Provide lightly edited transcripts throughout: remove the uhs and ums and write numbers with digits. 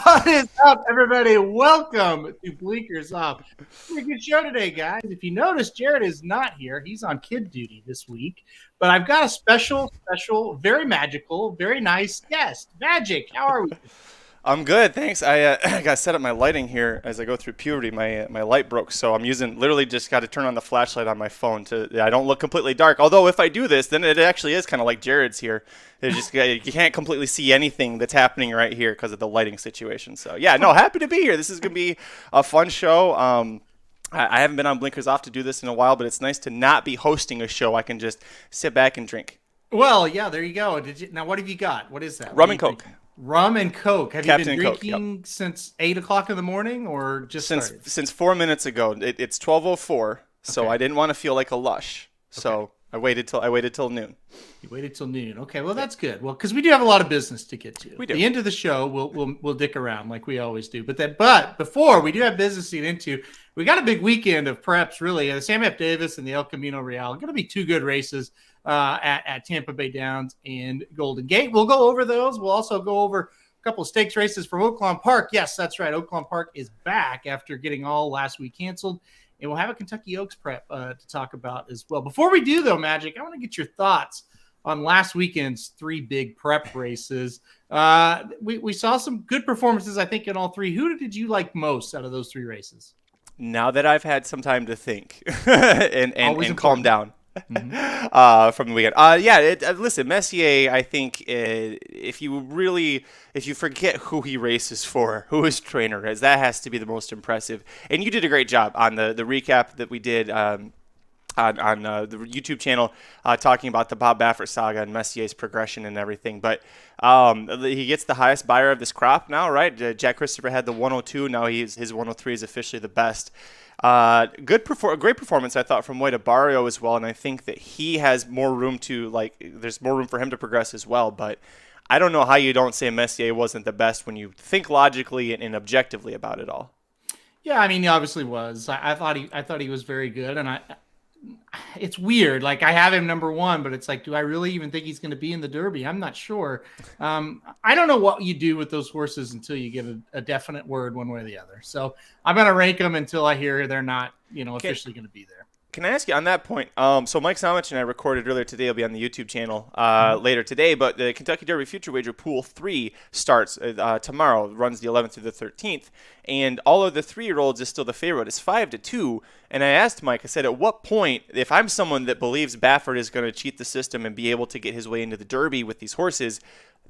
What is up, everybody? Welcome to Bleakers Off. Pretty good show today, guys. If you notice, Jared is not here. He's on kid duty this week. But I've got a special, very magical, very nice guest. Magic, how are we? I'm good, thanks. I got to set up my lighting here as I go through puberty. My light broke, so I'm literally just got to turn on the flashlight on my phone I don't look completely dark. Although if I do this, then it actually is kind of like Jared's here. It's just you can't completely see anything that's happening right here because of the lighting situation. So yeah, no, happy to be here. This is gonna be a fun show. I haven't been on Blinkers Off to do this in a while, but it's nice to not be hosting a show. I can just sit back and drink. Well, yeah, there you go. Now, what have you got? What is that? Rum and Coke. Rum and Coke. Have Captain you been Coke, drinking since 8 o'clock in the morning, or just since 4 minutes ago? It's 12:04, so I didn't want to feel like a lush. So I waited till noon. You waited till noon. Okay, well that's good. Well, because we do have a lot of business to get to. We do. At the end of the show, we'll dick around like we always do. But before we do have business to get into, we got a big weekend of preps. Really, the Sam F. Davis and the El Camino Real. Going to be two good races at Tampa Bay Downs and Golden Gate. We'll go over those. We'll also go over a couple of stakes races from Oaklawn Park. Yes, that's right. Oaklawn Park is back after getting all last week canceled. And we'll have a Kentucky Oaks prep to talk about as well. Before we do, though, Magic, I want to get your thoughts on last weekend's three big prep races. We saw some good performances, I think, in all three. Who did you like most out of those three races? Now that I've had some time to think and calm down. Mm-hmm. From the weekend. Listen, Messier, I think if you forget who he races for, who his trainer is, that has to be the most impressive. And you did a great job on the recap that we did on the YouTube channel talking about the Bob Baffert saga and Messier's progression and everything. But he gets the highest buyer of this crop now, right? Jack Christopher had the 102. Now his 103 is officially the best. Great performance, I thought, from Wade Barrio as well, and I think that he has more room there's more room for him to progress as well, but I don't know how you don't say Messier wasn't the best when you think logically and objectively about it all. Yeah, I mean, he obviously was. I thought he was very good, and it's weird. Like, I have him number one, but it's like, do I really even think he's going to be in the Derby? I'm not sure. I don't know what you do with those horses until you get a definite word one way or the other. So I'm going to rank them until I hear they're not, officially going to be there. Can I ask you on that point? So Mike Samich and I recorded earlier today. It'll be on the YouTube channel later today. But the Kentucky Derby Future Wager Pool 3 starts tomorrow. Runs the 11th through the 13th. And all of the 3-year-olds is still the favorite. It's 5-2. And I asked Mike, I said, at what point, if I'm someone that believes Baffert is going to cheat the system and be able to get his way into the Derby with these horses,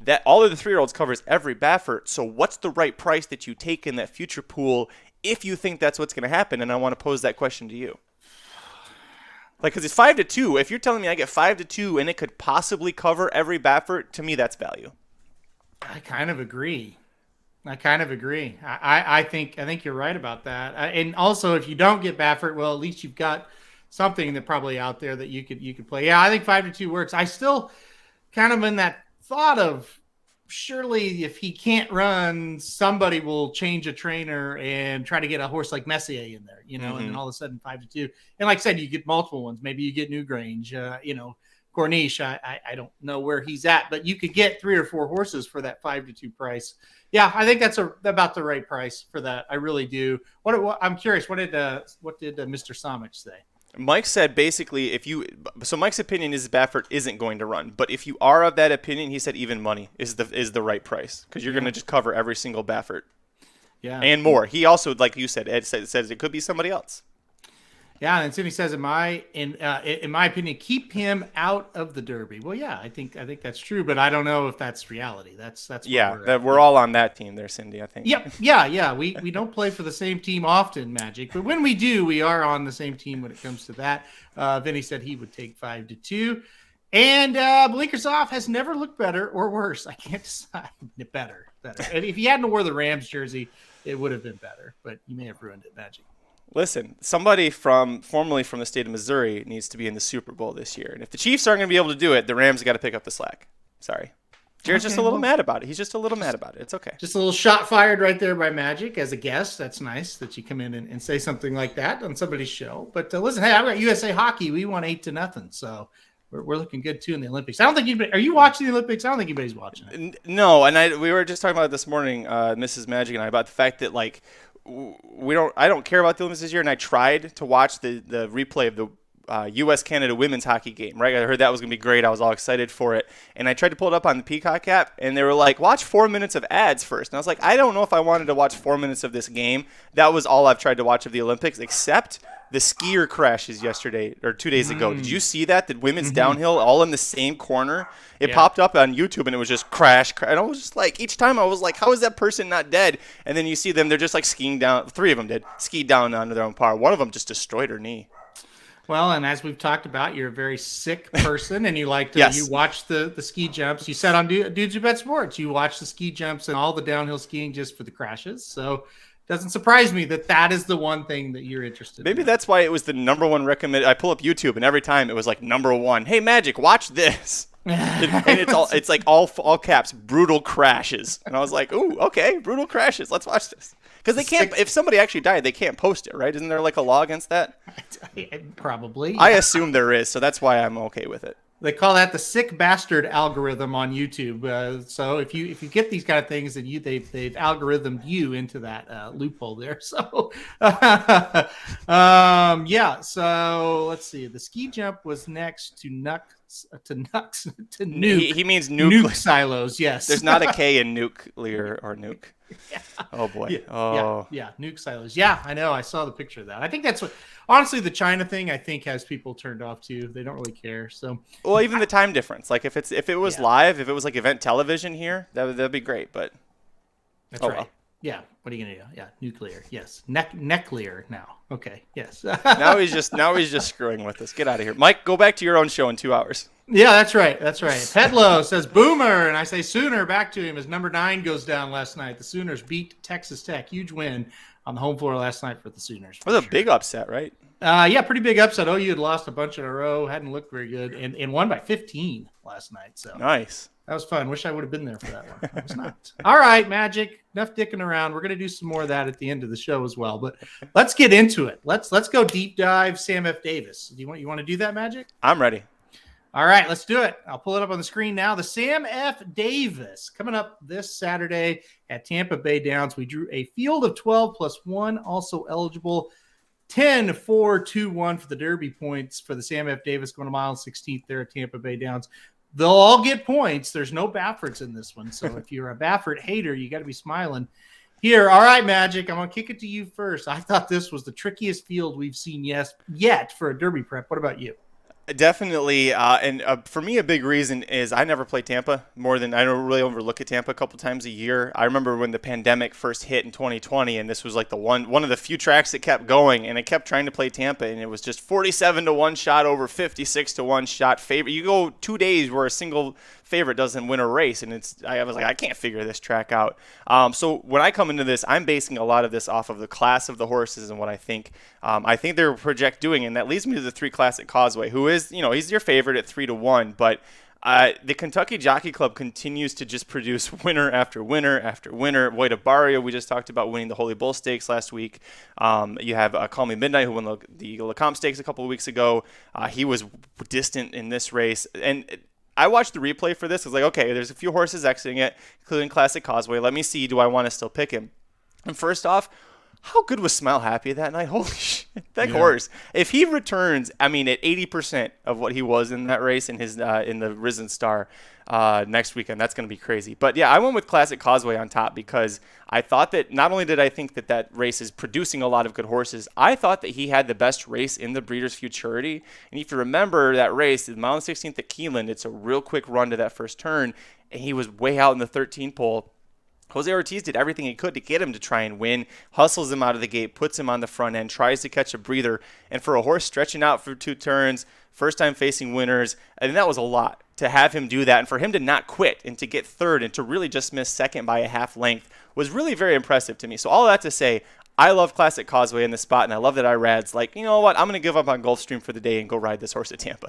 that all of the 3-year-olds covers every Baffert. So what's the right price that you take in that future pool if you think that's what's going to happen? And I want to pose that question to you. Like, because it's 5-2. If you're telling me I get 5-2 and it could possibly cover every Baffert, to me that's value. I kind of agree. I think you're right about that. And also, if you don't get Baffert, well, at least you've got something that probably out there that you could play. Yeah, I think 5-2 works. I still kind of in that thought of, surely if he can't run, somebody will change a trainer and try to get a horse like Messier in there, and then all of a sudden 5-2. And like I said, you get multiple ones. Maybe you get Newgrange, Corniche. I don't know where he's at, but you could get 3 or 4 horses for that 5-2 price. Yeah, I think that's about the right price for that. I really do. I'm curious, what did Mr. Samich say? Mike said basically so Mike's opinion is Baffert isn't going to run, but if you are of that opinion, he said even money is the right price because you're going to just cover every single Baffert. Yeah. And more. He also, like you said, Ed says it could be somebody else. Yeah, and Sydney says, in my opinion, keep him out of the Derby. Well, yeah, I think that's true, but I don't know if that's reality. That's we're all on that team there, Cindy. I think. Yep, yeah. We don't play for the same team often, Magic, but when we do, we are on the same team when it comes to that. Vinny said he would take 5-2, and Blinkers Off has never looked better or worse. I can't decide. Better. And if he hadn't wore the Rams jersey, it would have been better, but you may have ruined it, Magic. Listen, somebody formerly from the state of Missouri needs to be in the Super Bowl this year. And if the Chiefs aren't going to be able to do it, the Rams got to pick up the slack. Sorry. Jared's just a little mad about it. He's just a little mad about it. It's okay. Just a little shot fired right there by Magic as a guest. That's nice that you come in and say something like that on somebody's show. But listen, hey, I've got USA Hockey. We won 8-0. So we're looking good, too, in the Olympics. I don't think are you watching the Olympics? I don't think anybody's watching it. No, and we were just talking about it this morning, Mrs. Magic and I, about the fact that, like, I don't care about the Olympics this year, and I tried to watch the replay of the U.S.-Canada women's hockey game, right? I heard that was going to be great. I was all excited for it, and I tried to pull it up on the Peacock app, and they were like, watch 4 minutes of ads first. And I was like, I don't know if I wanted to watch 4 minutes of this game. That was all I've tried to watch of the Olympics, except the skier crashes yesterday or 2 days ago. Did you see that? The women's downhill all in the same corner? It popped up on YouTube, and it was just crash. And I was just like, each time I was like, how is that person not dead? And then you see them, they're just like skiing down. 3 of them did. Skied down onto their own par. One of them just destroyed her knee. Well, and as we've talked about, you're a very sick person, and you like to you watch the ski jumps. You said on Dudes Who Bet Sports, you watch the ski jumps and all the downhill skiing just for the crashes. So it doesn't surprise me that is the one thing that you're interested in. Maybe that's why it was the number one recommended. I pull up YouTube, and every time it was like number one. Hey, Magic, watch this. And it's like all caps, brutal crashes. And I was like, ooh, okay, brutal crashes. Let's watch this. Because they can't, if somebody actually died, they can't post it, right? Isn't there like a law against that? Probably. Yeah. I assume there is, so that's why I'm okay with it. They call that the sick bastard algorithm on YouTube. So if you get these kind of things, then they've algorithmed you into that loophole there. So So let's see. The ski jump was next to nuke. He means nuke silos. Yes. There's not a K in nuclear or nuke. Yeah. Oh boy. Yeah. Nuke silos. Yeah, I know. I saw the picture of that. I think that's what. Honestly, the China thing I think has people turned off too. They don't really care. So. Well, even the time difference. Like if it was live, if it was like event television here, that'd be great. But. That's right. Well. Yeah. What are you gonna do? Yeah. Nuclear. Yes. Necklear now. Okay. Yes. now he's just screwing with us. Get out of here, Mike. Go back to your own show in 2 hours. Yeah, that's right. Pedlo says Boomer, and I say Sooner back to him as number 9 goes down last night. The Sooners beat Texas Tech. Huge win on the home floor last night for the Sooners. It was a big upset, right? Yeah, pretty big upset. OU had lost a bunch in a row, hadn't looked very good, and won by 15 last night. So nice. That was fun. Wish I would have been there for that one. I was not. All right, Magic. Enough dicking around. We're going to do some more of that at the end of the show as well. But let's get into it. Let's go deep dive Sam F. Davis. You want to do that, Magic? I'm ready. All right, let's do it. I'll pull it up on the screen now. The Sam F. Davis coming up this Saturday at Tampa Bay Downs. We drew a field of 12 plus 1, also eligible 10, 4, 2, 1 for the Derby points for the Sam F. Davis going to mile 16th there at Tampa Bay Downs. They'll all get points. There's no Bafferts in this one. So if you're a Baffert hater, you got to be smiling here. All right, Magic, I'm going to kick it to you first. I thought this was the trickiest field we've seen yet for a Derby prep. What about you? Definitely, and for me, a big reason is I never play Tampa more than I don't really overlook at Tampa a couple times a year. I remember when the pandemic first hit in 2020, and this was like the one of the few tracks that kept going, and I kept trying to play Tampa, and it was just 47 to 1 shot over 56 to 1 shot favorite. You go 2 days where a single favorite doesn't win a race, and I was like, I can't figure this track out. So when I come into this, I'm basing a lot of this off of the class of the horses and what I think they're project doing, and that leads me to the 3 Classic Causeway, who is, he's your favorite at 3 to 1, but the Kentucky Jockey Club continues to just produce winner after winner after winner. Voida Barrio, we just talked about winning the Holy Bull Stakes last week. You have Call Me Midnight, who won the LeCompte Stakes a couple of weeks ago. He was distant in this race, and I watched the replay for this. I was like, okay, there's a few horses exiting it, including Classic Causeway. Let me see, do I want to still pick him? And first off, how good was Smile Happy that night? Holy shit. That horse, if he returns, I mean, at 80% of what he was in that race in his in the Risen Star next weekend, that's going to be crazy. But yeah, I went with Classic Causeway on top because I thought that not only did I think that that race is producing a lot of good horses, I thought that he had the best race in the Breeders' Futurity. And if you remember that race, the mile and 16th at Keeneland, it's a real quick run to that first turn, and he was way out in the 13 pole. Jose Ortiz did everything he could to get him to try and win, hustles him out of the gate, puts him on the front end, tries to catch a breather. And for a horse stretching out for 2 turns, first time facing winners, and that was a lot to have him do that. And for him to not quit and to get third and to really just miss second by a half length was really very impressive to me. So all that to say, I love Classic Causeway in this spot, and I love that Irad's like, you know what, I'm going to give up on Gulfstream for the day and go ride this horse at Tampa.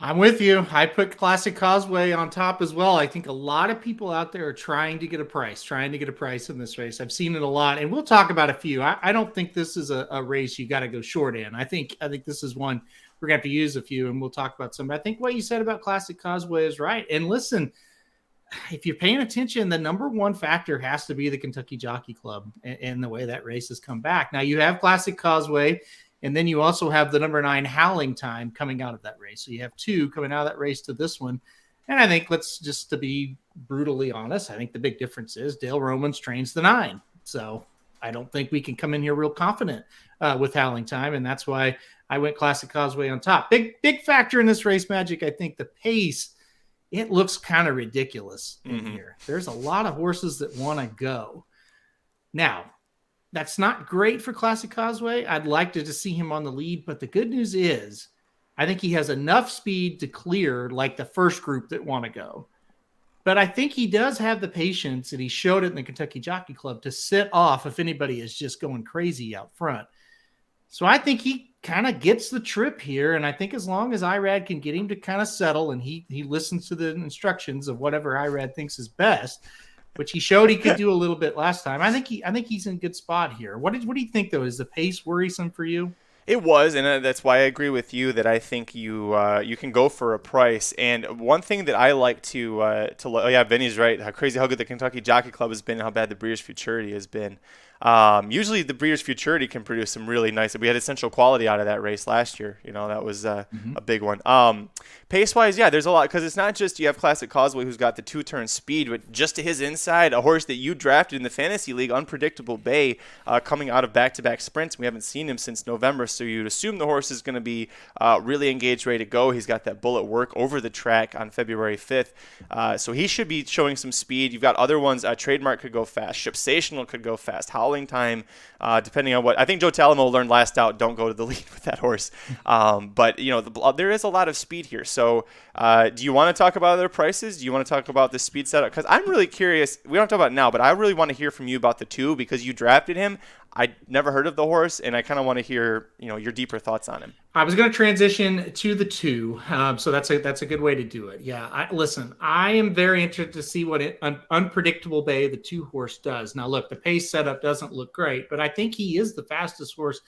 I'm with you. I put Classic Causeway on top as well. I think a lot of people out there are trying to get a price in this race. I've seen it a lot, and we'll talk about a few. I don't think this is a race you got to go short in. I think this is one we're going to have to use a few, and we'll talk about some. But I think what you said about Classic Causeway is right. And listen, if you're paying attention, the number one factor has to be the Kentucky Jockey Club and the way that race has come back. Now, you have Classic Causeway, and then you also have the number 9 Howling Time coming out of that race. So you have 2 coming out of that race to this one. And I think, to be brutally honest, I think the big difference is Dale Romans trains the 9. So I don't think we can come in here real confident with Howling Time. And that's why I went Classic Causeway on top. Big factor in this race, Magic. I think the pace, it looks kind of ridiculous in here. There's a lot of horses that want to go. Now, that's not great for Classic Causeway. I'd like to see him on the lead, but the good news is I think he has enough speed to clear like the first group that want to go. But I think he does have the patience, and he showed it in the Kentucky Jockey Club, to sit off if anybody is just going crazy out front. So I think he kind of gets the trip here, and I think as long as Irad can get him to kind of settle and he listens to the instructions of whatever Irad thinks is best, which he showed he could do a little bit last time. I think he's in a good spot here. What do you think, though? Is the pace worrisome for you? It was, and that's why I agree with you that I think you can go for a price. And one thing that I like Vinny's right. How crazy how good the Kentucky Jockey Club has been, and how bad the Breeders' Futurity has been. Usually the Breeders' Futurity can produce some really nice. We had essential quality out of that race last year. That was a big one. Pace-wise, yeah, there's a lot, because it's not just you have Classic Causeway who's got the 2-turn speed, but just to his inside, a horse that you drafted in the Fantasy League, Unpredictable Bay, coming out of back-to-back sprints. We haven't seen him since November, so you'd assume the horse is going to be really engaged, ready to go. He's got that bullet work over the track on February 5th, so he should be showing some speed. You've got other ones. Trademark could go fast. Shipsational could go fast. Howling Time, depending on what. I think Joe Talamo learned last out, don't go to the lead with that horse. But, there is a lot of speed here. So do you want to talk about other prices? Do you want to talk about the speed setup? Because I'm really curious. We don't talk about it now, but I really want to hear from you about the 2, because you drafted him. I never heard of the horse, and I kind of want to hear your deeper thoughts on him. I was going to transition to the 2, so that's a good way to do it. Yeah, I am very interested to see what Unpredictable Bay, the 2 horse, does. Now, look, the pace setup doesn't look great, but I think he is the fastest horse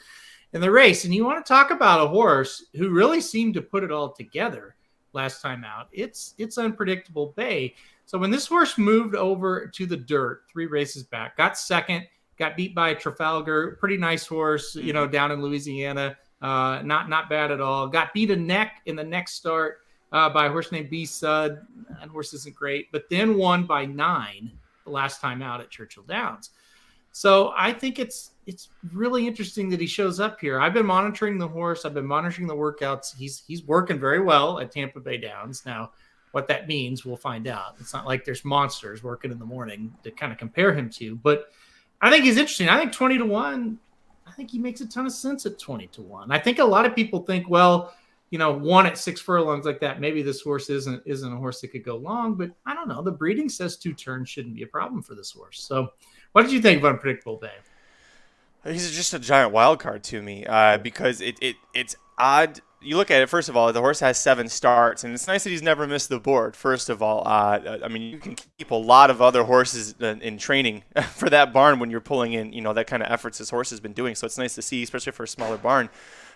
in the race. And you want to talk about a horse who really seemed to put it all together last time out. It's Unpredictable Bay. So when this horse moved over to the dirt 3 races back, got second, got beat by Trafalgar, pretty nice horse, down in Louisiana, not bad at all. Got beat in the next start by a horse named B Sud. That horse isn't great, but then won by 9 the last time out at Churchill Downs. So I think it's really interesting that he shows up here. I've been monitoring the horse. I've been monitoring the workouts. He's working very well at Tampa Bay Downs. Now, what that means, we'll find out. It's not like there's monsters working in the morning to kind of compare him to, but I think he's interesting. I think 20-1, I think he makes a ton of sense at 20-1. I think a lot of people think, well, 1 at 6 furlongs like that, maybe this horse isn't a horse that could go long, but I don't know. The breeding says 2 turns shouldn't be a problem for this horse. So what did you think of Unpredictable Bay? He's just a giant wild card to me because it's odd. You look at it, first of all, the horse has 7 starts, and it's nice that he's never missed the board, first of all. You can keep a lot of other horses in training for that barn when you're pulling in, that kind of efforts this horse has been doing. So it's nice to see, especially for a smaller barn.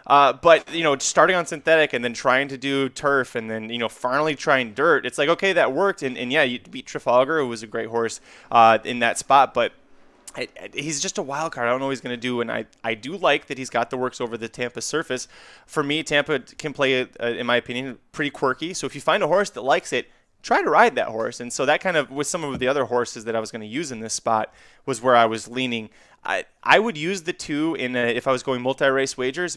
But starting on synthetic and then trying to do turf and then, finally trying dirt, it's like, okay, that worked. And yeah, you beat Trafalgar, who was a great horse in that spot. But He's just a wild card. I don't know what he's going to do, and I do like that he's got the works over the Tampa surface. For me, Tampa can play, in my opinion, pretty quirky. So if you find a horse that likes it, try to ride that horse. And so that kind of, with some of the other horses that I was going to use in this spot, was where I was leaning. I would use the 2 if I was going multi-race wagers,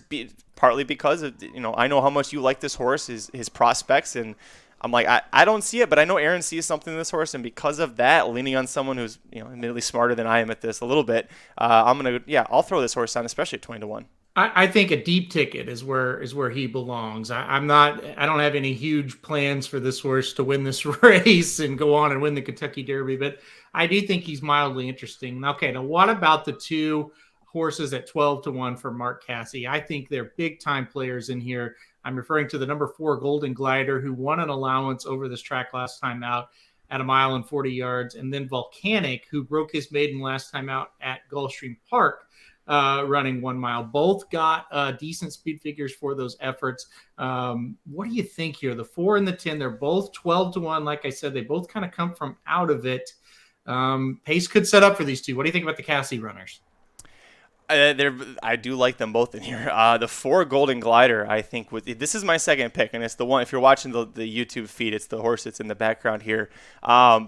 partly because of, I know how much you like this horse, his prospects, and I'm like, I don't see it, but I know Aaron sees something in this horse, and because of that, leaning on someone who's, admittedly smarter than I am at this a little bit, I'll throw this horse on, especially at 20-1. I think a deep ticket is where he belongs. I don't have any huge plans for this horse to win this race and go on and win the Kentucky Derby, but I do think he's mildly interesting. Okay, now what about the 2 horses at 12-1 for Mark Casse? I think they're big time players in here. I'm referring to the number 4 Golden Glider, who won an allowance over this track last time out at 1 mile and 40 yards, and then Volcanic, who broke his maiden last time out at Gulfstream Park, running 1 mile. Both got decent speed figures for those efforts. What do you think here? The 4 and the 10, they're both 12-1. Like I said, they both kind of come from out of it. Pace could set up for these 2. What do you think about the Casse runners? I do like them both in here. The 4 Golden Glider, I think, this is my second pick, and it's the one, if you're watching the YouTube feed, it's the horse that's in the background here. So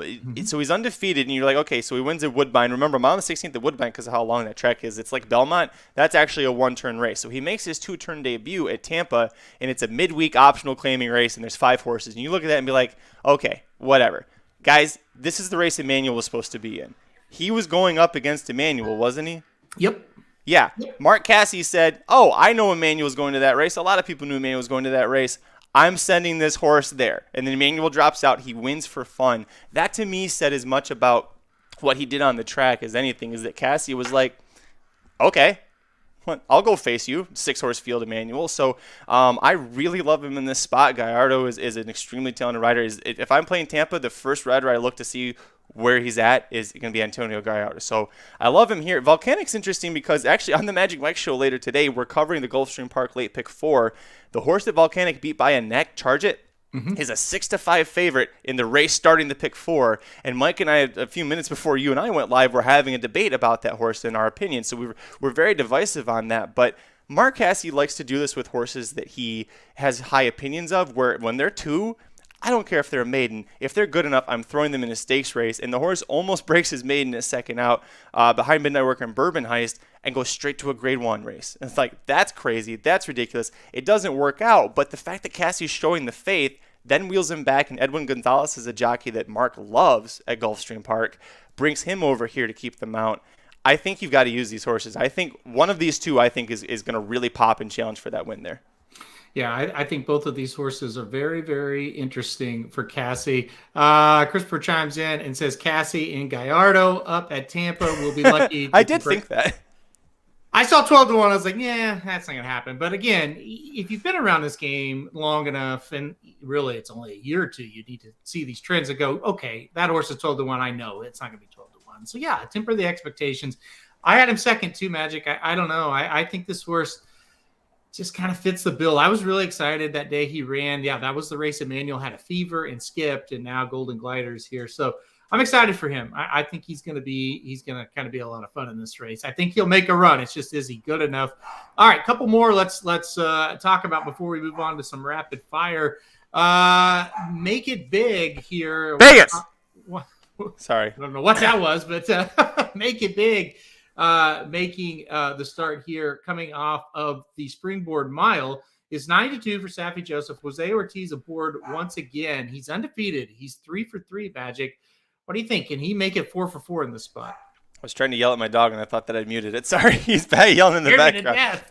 he's undefeated, and you're like, okay, so he wins at Woodbine. Remember, I'm on the 16th at Woodbine because of how long that track is. It's like Belmont. That's actually a 1-turn race. So he makes his 2-turn debut at Tampa, and it's a midweek optional claiming race, and there's 5 horses. And you look at that and be like, okay, whatever. Guys, this is the race Emmanuel was supposed to be in. He was going up against Emmanuel, wasn't he? Yep. Yeah, Mark Casse said, oh, I know Emmanuel's going to that race. A lot of people knew Emmanuel was going to that race. I'm sending this horse there. And then Emmanuel drops out. He wins for fun. That, to me, said as much about what he did on the track as anything, is that Casse was like, okay, I'll go face you, 6-horse field Emmanuel. So I really love him in this spot. Gallardo is an extremely talented rider. If I'm playing Tampa, the first rider I look to see where he's at is going to be Antonio Gallardo. So I love him here. Volcanic's interesting because actually on the Magic Mike show later today, we're covering the Gulfstream Park late pick 4. The horse that Volcanic beat by a neck, Charge It, is a 6-5 favorite in the race starting the pick 4. And Mike and I, a few minutes before you and I went live, were having a debate about that horse and our opinion. So we're very divisive on that. But Mark Casse likes to do this with horses that he has high opinions of, where when they're 2, I don't care if they're a maiden. If they're good enough, I'm throwing them in a stakes race. And the horse almost breaks his maiden a second out behind Midnight Worker and Bourbon Heist and goes straight to a grade 1 race. And it's like, that's crazy. That's ridiculous. It doesn't work out. But the fact that Cassie's showing the faith then wheels him back. And Edwin Gonzalez is a jockey that Mark loves at Gulfstream Park, brings him over here to keep the mount. I think you've got to use these horses. I think one of these 2, I think, is going to really pop and challenge for that win there. Yeah, I think both of these horses are very, very interesting for Casse. Christopher chimes in and says Casse and Gallardo up at Tampa will be lucky. I did think that. I saw 12-1. I was like, yeah, that's not going to happen. But again, if you've been around this game long enough, and really it's only a year or 2, you need to see these trends and go, okay, that horse is 12-1. I know it's not going to be 12-1. So yeah, temper the expectations. I had him second too, Magic. I don't know. I think this horse just kind of fits the bill. I was really excited that day he ran. Yeah, that was the race Emmanuel had a fever and skipped, and now Golden Glider's here. So I'm excited for him. I think he's going to kind of be a lot of fun in this race. I think he'll make a run. It's just, is he good enough? All right, couple more. Let's talk about before we move on to some rapid fire. Make it big here. Vegas. Sorry, I don't know what that was, but make it big. Making the start here, coming off of the Springboard Mile, is 9-2 for Saffie Joseph. Jose Ortiz aboard once again. He's undefeated. He's 3 for 3, Magic. What do you think? Can he make it 4 for 4 in this spot? I was trying to yell at my dog, and I thought that I'd muted it. Sorry, he's back yelling in the background.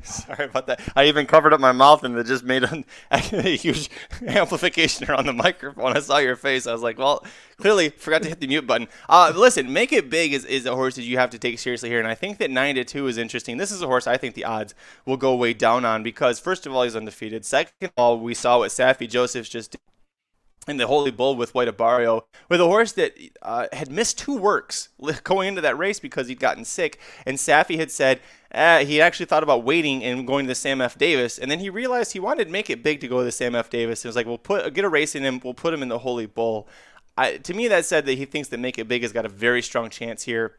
Sorry about that. I even covered up my mouth, and it just made a huge amplification around the microphone. I saw your face. I was like, well, clearly forgot to hit the mute button. Listen, Make It Big is a horse that you have to take seriously here, and I think that 9-2 is interesting. This is a horse I think the odds will go way down on because, first of all, he's undefeated. Second of all, we saw what Saffie Joseph just did in the Holy Bull with White Abarrio, with a horse that had missed 2 works going into that race because he'd gotten sick. And Saffie had said he actually thought about waiting and going to the Sam F. Davis. And then he realized he wanted to Make It Big to go to the Sam F. Davis. It was like, we'll get a race in him. We'll put him in the Holy Bull. To me, that said that he thinks that Make It Big has got a very strong chance here.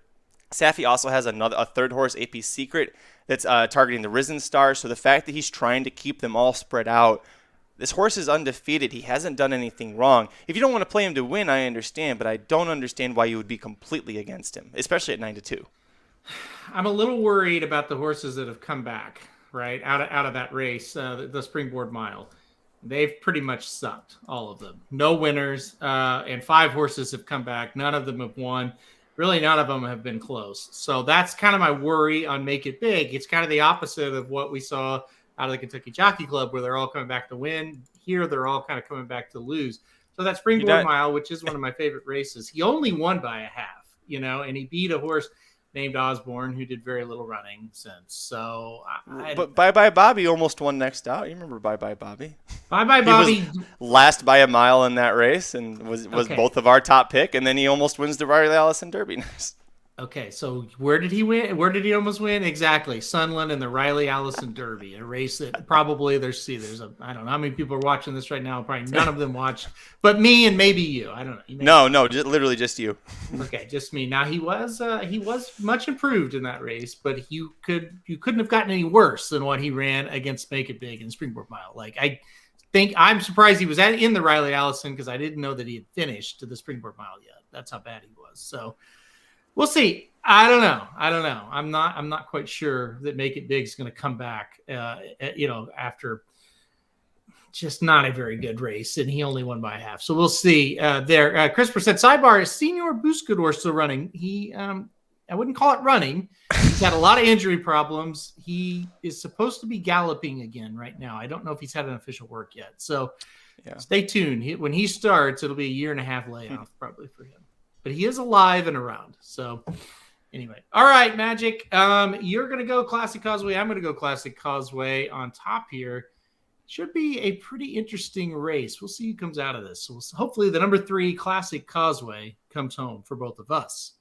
Safi also has a third horse, AP Secret, that's targeting the Risen Star. So the fact that he's trying to keep them all spread out, this horse is undefeated. He hasn't done anything wrong. If you don't want to play him to win, I understand, but I don't understand why you would be completely against him, especially at 9-2. I'm a little worried about the horses that have come back, right, out of that race, the Springboard Mile. They've pretty much sucked, all of them. No winners, and 5 horses have come back. None of them have won. Really, none of them have been close. So that's kind of my worry on Make It Big. It's kind of the opposite of what we saw out of the Kentucky Jockey Club, where they're all coming back to win. Here, they're all kind of coming back to lose. So that Springboard Mile, which is one of my favorite races, he only won by a half, and he beat a horse named Osborne, who did very little running since. So, but Bye Bye Bobby almost won next out. You remember Bye Bye Bobby? Bye Bye Bobby. He was last by a mile in that race and was Okay. both of our top pick, and then he almost wins the Riley Allison Derby next. Okay, so where did he win? Where did he almost win? Exactly, Sunland and the Riley Allison Derby, a race that probably I don't know how many people are watching this right now. Probably none of them watched, but me and maybe you. I don't know. No, literally just you. Okay, just me. Now he was much improved in that race, but you couldn't have gotten any worse than what he ran against Make It Big in Springboard Mile. Like I'm surprised he was in the Riley Allison, because I didn't know that he had finished to the Springboard Mile yet. That's how bad he was. So. We'll see. I don't know. I'm not quite sure that Make It Big is going to come back, after just not a very good race, and he only won by a half. So we'll see there. Christopher said, sidebar, Senior Buscador still running. He, I wouldn't call it running. He's had a lot of injury problems. He is supposed to be galloping again right now. I don't know if he's had an official work yet. So Stay tuned. When he starts, it'll be a 1.5 year layoff probably for him. But he is alive and around. So anyway. All right, Magic. You're going to go Classic Causeway. I'm going to go Classic Causeway on top here. Should be a pretty interesting race. We'll see who comes out of this. So hopefully the number 3 Classic Causeway comes home for both of us.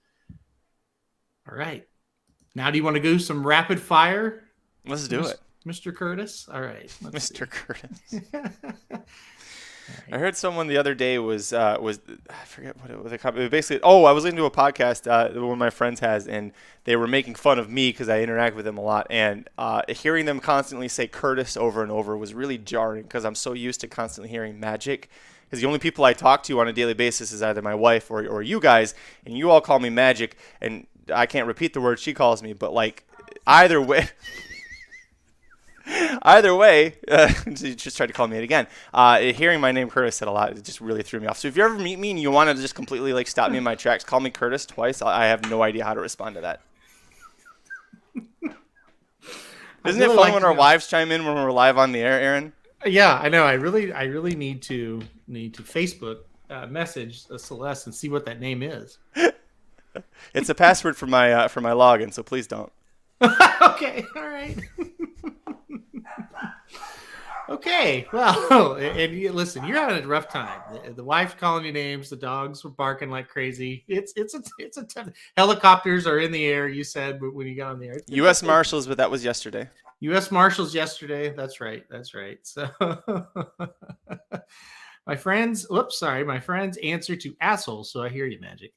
All right. Now do you want to go some rapid fire? Let's do it. Mr. Curtis? All right. Mr. Curtis. I heard someone the other day was I forget what it was. Basically, I was listening to a podcast that one of my friends has, and they were making fun of me because I interact with them a lot. And hearing them constantly say Curtis over and over was really jarring, because I'm so used to constantly hearing Magic. Because the only people I talk to on a daily basis is either my wife or you guys, and you all call me Magic, and I can't repeat the word she calls me, but like either way. Either way, she just tried to call me it again. Hearing my name Curtis said a lot, it just really threw me off. So if you ever meet me and you want to just completely like stop me in my tracks, call me Curtis twice. I have no idea how to respond to that. Isn't it fun when our wives chime in when we're live on the air, Aaron? Yeah, I know. I really need to Facebook message Celeste and see what that name is. It's a password for my login, so please don't. Okay, all right. Okay, well, and listen, you're having a rough time. The wife's calling you names. The dogs were barking like crazy. It's a tough. Helicopters are in the air. You said when you got on the air. U.S. Marshals, but that was yesterday. U.S. Marshals yesterday. That's right. So my friends answer to asshole. So I hear you, Magic.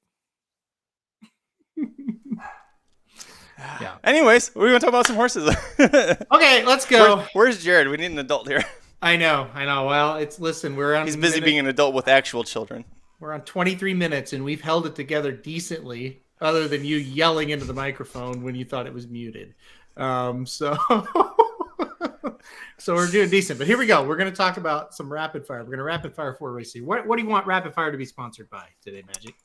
Yeah. Anyways, we're going to talk about some horses. Okay, let's go. Where's Jared? We need an adult here. I know. Well, we're on. He's busy being an adult with actual children. We're on 23 minutes, and we've held it together decently, other than you yelling into the microphone when you thought it was muted. So we're doing decent. But here we go. We're going to talk about some rapid fire. We're going to rapid fire 4 races. What do you want rapid fire to be sponsored by today, Magic?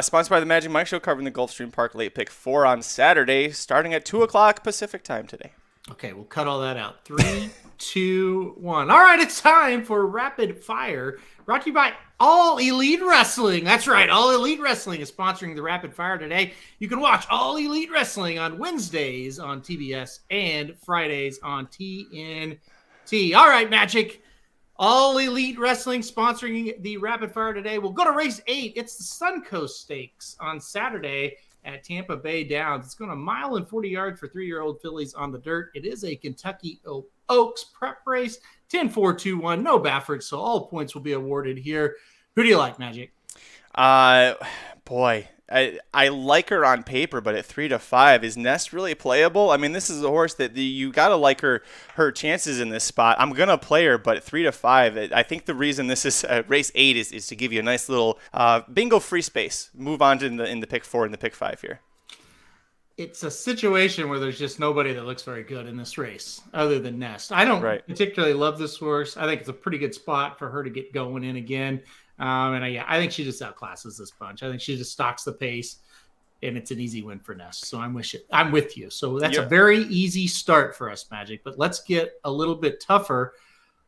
Sponsored by the Magic Mike Show, covering the Gulfstream Park Late Pick 4 on Saturday, starting at 2 o'clock Pacific time today. Okay, we'll cut all that out. 3, 2, 1. All right, it's time for Rapid Fire, brought to you by All Elite Wrestling. That's right, All Elite Wrestling is sponsoring the Rapid Fire today. You can watch All Elite Wrestling on Wednesdays on TBS and Fridays on TNT. All right, Magic. All Elite Wrestling sponsoring the Rapid Fire today. We'll go to race 8. It's the Suncoast Stakes on Saturday at Tampa Bay Downs. It's going 1 mile and 40 yards for 3-year-old fillies on the dirt. It is a Kentucky Oaks prep race. 10-4-2-1, no Baffert, so all points will be awarded here. Who do you like, Magic? Boy, I like her on paper, but at 3-5, is Nest really playable? I mean, this is a horse that you got to like her chances in this spot. I'm gonna play her, but at 3-5, I think the reason this is race 8 is to give you a nice little bingo free space. Move on to in the pick 4 and the pick 5 here. It's a situation where there's just nobody that looks very good in this race other than Nest. I don't particularly love this horse. I think it's a pretty good spot for her to get going in again. I think she just outclasses this bunch. I think she just stalks the pace, and it's an easy win for Nest. So I'm with you. So that's a very easy start for us, Magic. But let's get a little bit tougher.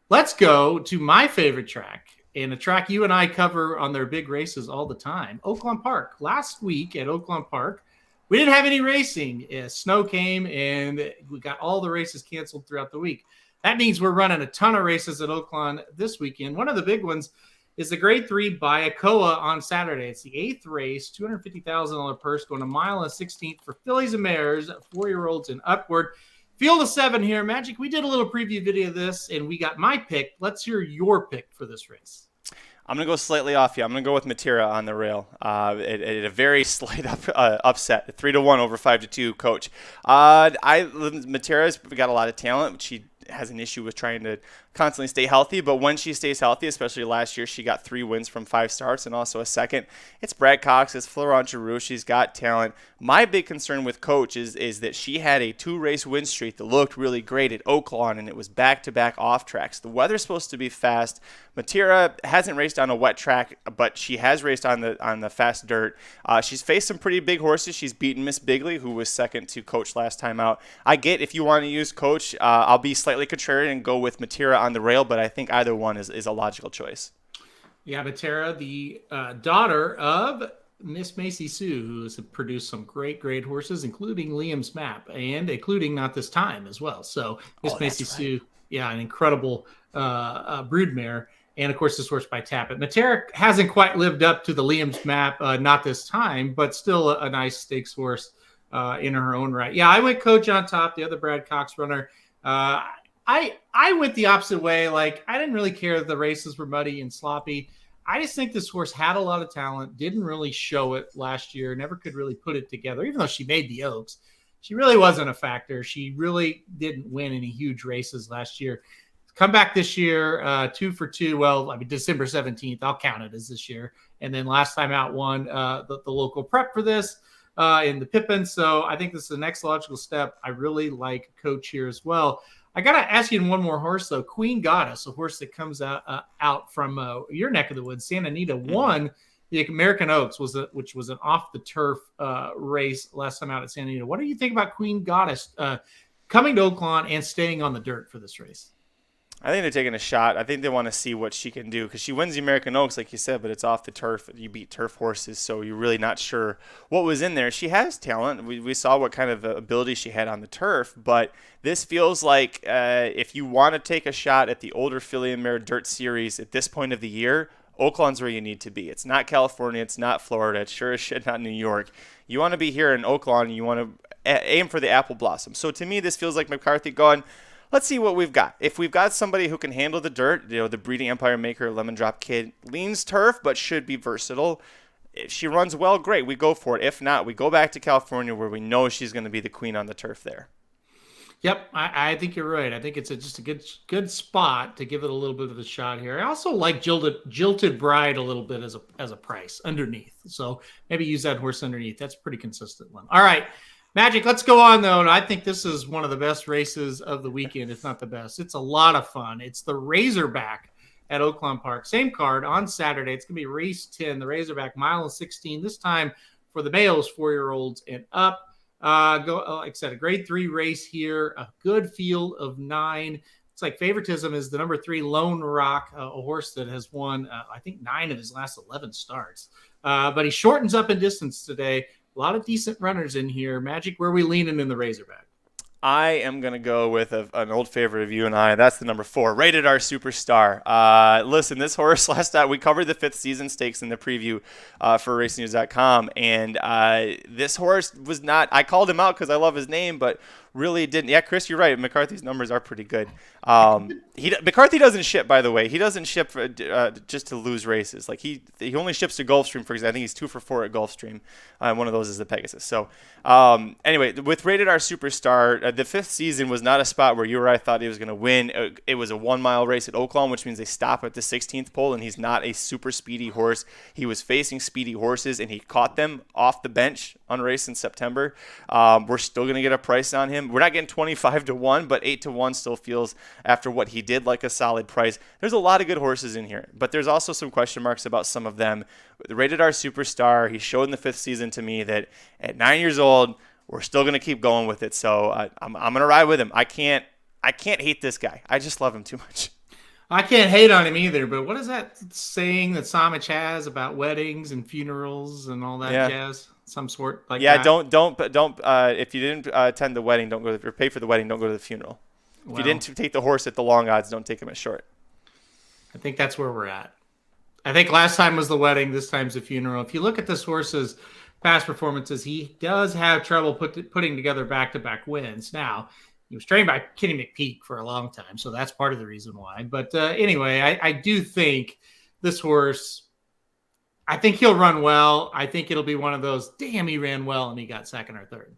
Let's go to my favorite track, and a track you and I cover on their big races all the time, Oaklawn Park. Last week at Oaklawn Park, we didn't have any racing. Snow came, and we got all the races canceled throughout the week. That means we're running a ton of races at Oaklawn this weekend. One of the big ones is the Grade 3 Bayakoa on Saturday. It's the 8th race, $250,000 purse, going a mile and 16th for fillies and mares, 4-year-olds and upward. Field of 7 here. Magic, we did a little preview video of this, and we got my pick. Let's hear your pick for this race. I'm going to go slightly off you. I'm going to go with Matera on the rail at a very slight upset, 3-1 over 5-2 coach. Matera's got a lot of talent. She has an issue with trying to constantly stay healthy, but when she stays healthy, especially last year, she got 3 wins from 5 starts and also a second. It's Brad Cox, it's Florent Giroux. She's got talent. My big concern with coach is that she had a 2-race win streak that looked really great at Oaklawn, and it was back-to-back off tracks. The weather's supposed to be fast. Matera hasn't raced on a wet track, but she has raced on the fast dirt. She's faced some pretty big horses. She's beaten Miss Bigley, who was second to coach last time out. I get if you want to use coach, I'll be slightly contrarian and go with Matera on the rail, but I think either one is a logical choice. Yeah, Matera, the daughter of Miss Macy Sue, who has produced some great horses, including Liam's Map, and including Not This Time as well. So Miss Macy Sue, an incredible broodmare. And, of course, this horse by Tappet. Matera hasn't quite lived up to the Liam's Map, Not This Time, but still a nice stakes horse in her own right. Yeah, I went coach on top, the other Brad Cox runner. I went the opposite way. Like, I didn't really care that the races were muddy and sloppy. I just think this horse had a lot of talent, didn't really show it last year, never could really put it together, even though she made the Oaks. She really wasn't a factor. She really didn't win any huge races last year. Come back this year, 2 for 2. Well, I mean, December 17th, I'll count it as this year. And then last time out won the local prep for this in the Pippin. So I think this is the next logical step. I really like coach here as well. I got to ask you one more horse, though. Queen Goddess, a horse that comes out from your neck of the woods. Santa Anita won the American Oaks, which was an off-the-turf race last time out at Santa Anita. What do you think about Queen Goddess coming to Oaklawn and staying on the dirt for this race? I think they're taking a shot. I think they want to see what she can do because she wins the American Oaks, like you said, but it's off the turf. You beat turf horses, so you're really not sure what was in there. She has talent. We saw what kind of ability she had on the turf, but this feels like if you want to take a shot at the older filly and mare dirt series at this point of the year, Oaklawn's where you need to be. It's not California. It's not Florida. It's sure as shit not New York. You want to be here in Oaklawn. You want to aim for the apple blossom. So to me, this feels like McCarthy going, let's see what we've got. If we've got somebody who can handle the dirt, the breeding empire maker, Lemon Drop Kid, leans turf but should be versatile. If she runs well, great, we go for it. If not, we go back to California where we know she's going to be the queen on the turf there. Yep, I think you're right. I think it's just a good spot to give it a little bit of a shot here. I also like Jilted Bride a little bit as a price underneath. So maybe use that horse underneath. That's a pretty consistent one. All right, Magic, let's go on, though. And I think this is one of the best races of the weekend, if not the best. It's a lot of fun. It's the Razorback at Oaklawn Park. Same card on Saturday. It's going to be race 10, the Razorback, mile and 16. This time for the males, 4-year-olds and up. Like I said, a grade 3 race here, a good field of 9. It's like favoritism is the number 3 Lone Rock, a horse that has won, I think, 9 of his last 11 starts. But he shortens up in distance today. A lot of decent runners in here. Magic, where are we leaning in the Razorback? I am going to go with an old favorite of you and I. That's the number 4, Rated R Superstar. Listen, this horse, last time we covered the 5th season stakes in the preview for RacingNews.com, and this horse was not – I called him out because I love his name, but really didn't. Yeah, Chris, you're right. McCarthy's numbers are pretty good. McCarthy doesn't ship, by the way. He doesn't ship for, just to lose races. Like he only ships to Gulfstream, for example. I think he's 2 for 4 at Gulfstream. One of those is the Pegasus. So anyway, with Rated R Superstar, the 5th season was not a spot where you or I thought he was going to win. It was a 1-mile race at Oaklawn, which means they stop at the 16th pole, and he's not a super speedy horse. He was facing speedy horses, and he caught them off the bench on a race in September. We're still going to get a price on him. We're not getting 25-1, but 8-1 still feels, after what he did, like a solid price. There's a lot of good horses in here, but there's also some question marks about some of them. The Rated R Superstar, he showed in the 5th season to me that at 9 years old, we're still going to keep going with it. So I'm going to ride with him. I can't hate this guy. I just love him too much. I can't hate on him either, but what is that saying that Samich has about weddings and funerals and all that jazz? Some sort like that. Don't. If you didn't attend the wedding, don't go or pay for the wedding. Don't go to the funeral. If you didn't take the horse at the long odds, don't take him at short. I think that's where we're at. I think last time was the wedding. This time's the funeral. If you look at this horse's past performances, he does have trouble putting together back-to-back wins. Now, he was trained by Kenny McPeak for a long time, so that's part of the reason why. But anyway, I do think this horse, I think he'll run well. I think it'll be one of those, damn, he ran well and he got second or third.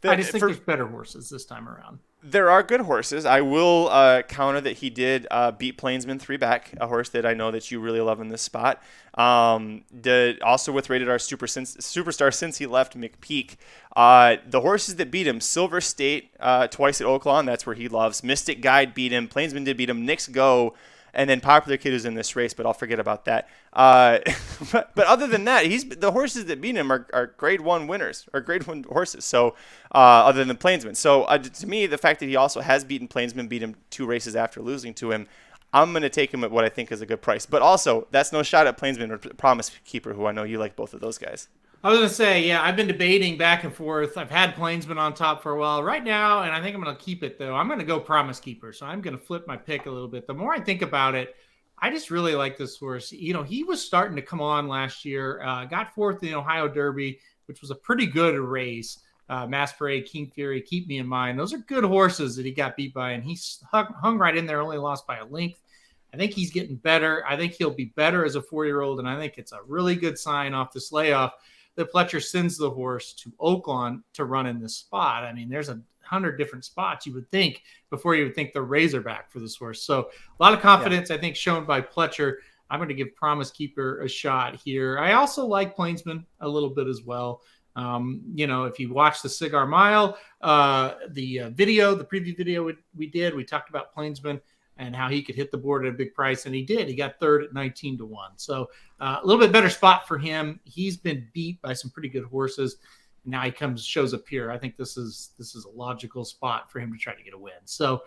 I just think there's better horses this time around. There are good horses. I will counter that he did beat Plainsman 3 back, a horse that I know that you really love in this spot. Also with Rated R Superstar since he left McPeak. The horses that beat him, Silver State twice at Oaklawn, that's where he loves. Mystic Guide beat him. Plainsman did beat him. Knicks Go. And then Popular Kid was in this race, but I'll forget about that. But other than that, the horses that beat him are Grade 1 winners, or Grade 1 horses. So other than Plainsman. So to me, the fact that he also has beaten Plainsman, beat him 2 races after losing to him, I'm going to take him at what I think is a good price. But also, that's no shot at Plainsman or Promise Keeper, who I know you like both of those guys. I was going to say, yeah, I've been debating back and forth. I've had Plainsman on top for a while right now, and I think I'm going to keep it, though. I'm going to go Promise Keeper, so I'm going to flip my pick a little bit. The more I think about it, I just really like this horse. You know, he was starting to come on last year, got 4th in the Ohio Derby, which was a pretty good race. Mass Parade, King Fury, Keep Me in Mind. Those are good horses that he got beat by, and he hung right in there, only lost by a length. I think he's getting better. I think he'll be better as a 4-year-old, and I think it's a really good sign off this layoff that Pletcher sends the horse to Oaklawn to run in this spot. I mean, there's 100 different spots you would think before you would think the Razorback for this horse. So a lot of confidence, I think, shown by Pletcher. I'm going to give Promise Keeper a shot here. I also like Plainsman a little bit as well. You know, if you watch the Cigar Mile, the preview video we talked about Plainsman and how he could hit the board at a big price, and he did. He got 3rd at 19-1. So a little bit better spot for him. He's been beat by some pretty good horses. Now he shows up here. I think this is a logical spot for him to try to get a win. So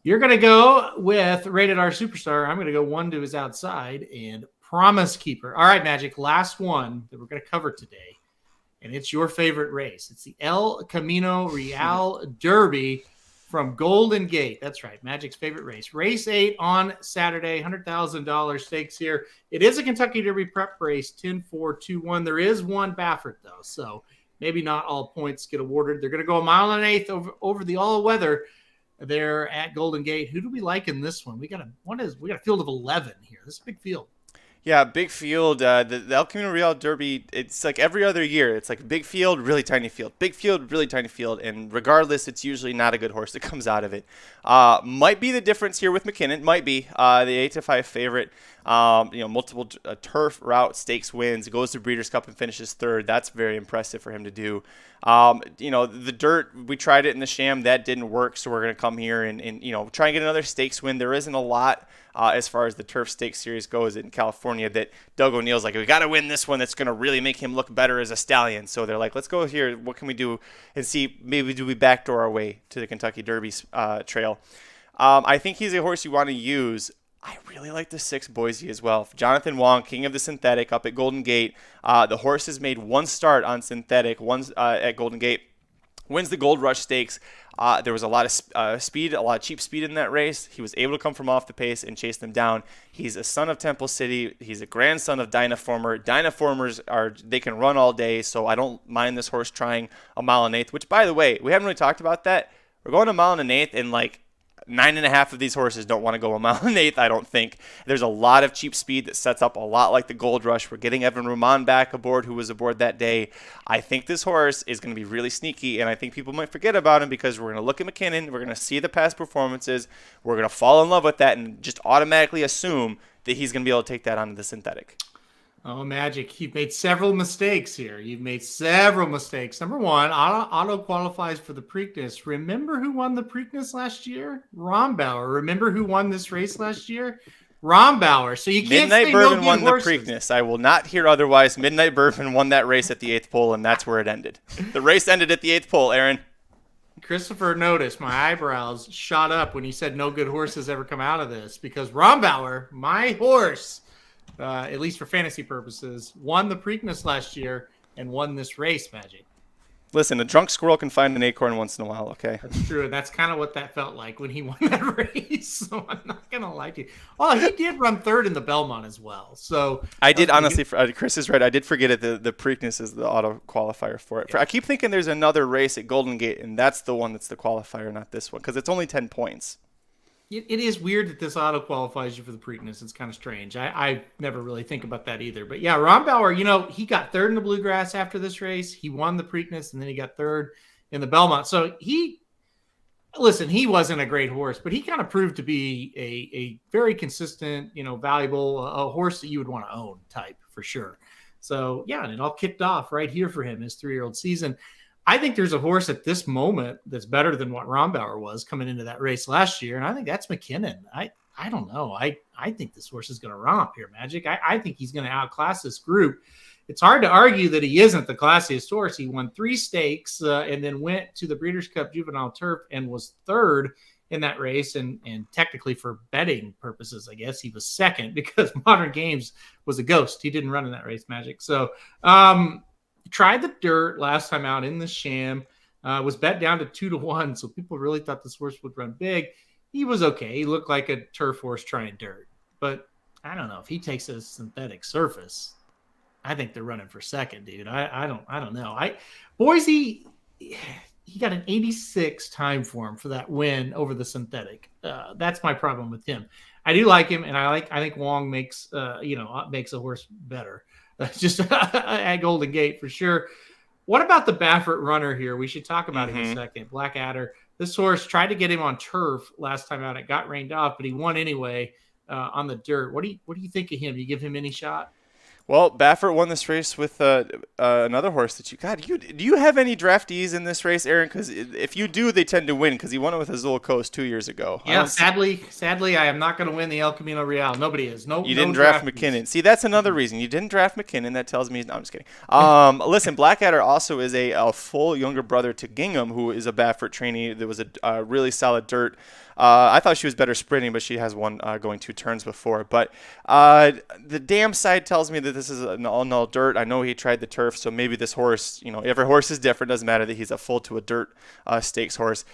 you're going to go with Rated R Superstar. I'm going to go one to his outside and Promise Keeper. All right, Magic, last one that we're going to cover today, and it's your favorite race. It's the El Camino Real Derby from Golden Gate. That's right, Magic's favorite race. Race 8 on Saturday, $100,000 stakes here. It is a Kentucky Derby prep race, 10-4-2-1. There is one Baffert, though, so maybe not all points get awarded. They're going to go 1.125 miles over the all-weather there at Golden Gate. Who do we like in this one? We got a field of 11 here. This is a big field. Yeah, big field. The El Camino Real Derby, it's like every other year. It's like big field, really tiny field. Big field, really tiny field. And regardless, it's usually not a good horse that comes out of it. Might be the difference here with McKinnon. Might be the 8-5 favorite. Multiple turf route stakes wins, goes to Breeders' Cup and finishes 3rd. That's very impressive for him to do. The dirt, we tried it in the Sham. That didn't work, so we're going to come here and try and get another stakes win. There isn't a lot as far as the Turf Stakes Series goes in California that Doug O'Neill's like, we got to win this one that's going to really make him look better as a stallion. So they're like, let's go here. What can we do? And see, maybe do we backdoor our way to the Kentucky Derby trail? I think he's a horse you want to use. I really like the 6 Boise as well. Jonathan Wong, king of the synthetic, up at Golden Gate. The horse has made one start on synthetic, at Golden Gate. Wins the Gold Rush Stakes. There was a lot of speed, a lot of cheap speed in that race. He was able to come from off the pace and chase them down. He's a son of Temple City. He's a grandson of Dynaformer. Dynaformers they can run all day, so I don't mind this horse trying a mile and eighth, which, by the way, we haven't really talked about that. We're going a mile and an eighth, and like 9.5 of these horses don't want to go a mile and eighth, I don't think. There's a lot of cheap speed that sets up a lot like the Gold Rush. We're getting Evan Roman back aboard, who was aboard that day. I think this horse is going to be really sneaky, and I think people might forget about him because we're going to look at McKinnon, we're going to see the past performances, we're going to fall in love with that and just automatically assume that he's going to be able to take that onto the synthetic. Oh, Magic, you've made several mistakes here. You've made several mistakes. Number one, auto qualifies for the Preakness. Remember who won the Preakness last year? Rombauer. Remember who won this race last year? Rombauer. So you can't Midnight say Bourbon no won horses. the Preakness. I will not hear otherwise. Midnight Bourbon won that race at the 8th pole, and that's where it ended. The race ended at the 8th pole, Aaron. Christopher noticed my eyebrows shot up when he said no good horses ever come out of this because Rombauer, my horse, at least for fantasy purposes, won the Preakness last year and won this race, Magic. Listen, a drunk squirrel can find an acorn once in a while, okay? That's true, and that's kind of what that felt like when he won that race, so I'm not going to lie to you. Oh, he did run third in the Belmont as well, so... I did, honestly, Chris is right, I did forget it, the Preakness is the auto qualifier for it. I keep thinking there's another race at Golden Gate, and that's the one that's the qualifier, not this one, because it's only 10 points. It is weird that this auto qualifies you for the Preakness. It's kind of strange. I never really think about that either. But yeah, Rombauer, he got third in the Bluegrass after this race. He won the Preakness, and then he got third in the Belmont. So he wasn't a great horse, but he kind of proved to be a very consistent, valuable, a horse that you would want to own type for sure. So yeah, and it all kicked off right here for him, his 3-year-old season. I think there's a horse at this moment that's better than what Rombauer was coming into that race last year, and I think that's McKinnon. I don't know. I think this horse is going to romp here, Magic. I think he's going to outclass this group. It's hard to argue that he isn't the classiest horse. He won 3 stakes and then went to the Breeders' Cup Juvenile Turf and was third in that race. And technically for betting purposes, I guess, he was second because Modern Games was a ghost. He didn't run in that race, Magic. So, tried the dirt last time out in the Sham, was bet down to 2-1. So people really thought this horse would run big. He was okay. He looked like a turf horse trying dirt, but I don't know if he takes a synthetic surface. I think they're running for second, dude. I don't know. Boise, he got an 86 time for him for that win over the synthetic. That's my problem with him. I do like him, and I think Wong makes a horse better. Just at Golden Gate for sure. What about the Baffert runner here? We should talk about him in a second. Blackadder. This horse tried to get him on turf last time out. It got rained off, but he won anyway on the dirt. What do you think of him? Do you give him any shot? Well, Baffert won this race with another horse that do you have any draftees in this race, Aaron? Because if you do, they tend to win because he won it with Azul Coast 2 years ago. Yeah, sadly, I am not going to win the El Camino Real. Nobody is. You didn't draft McKinnon. See, that's another reason. You didn't draft McKinnon. That tells me, no, I'm just kidding. Listen, Blackadder also is a full younger brother to Gingham, who is a Baffert trainee. There was a really solid dirt. I thought she was better sprinting, but she has won going 2 turns before. But the damn side tells me that this is an all-null dirt. I know he tried the turf, so maybe this horse, every horse is different. Doesn't matter that he's a full to a dirt stakes horse.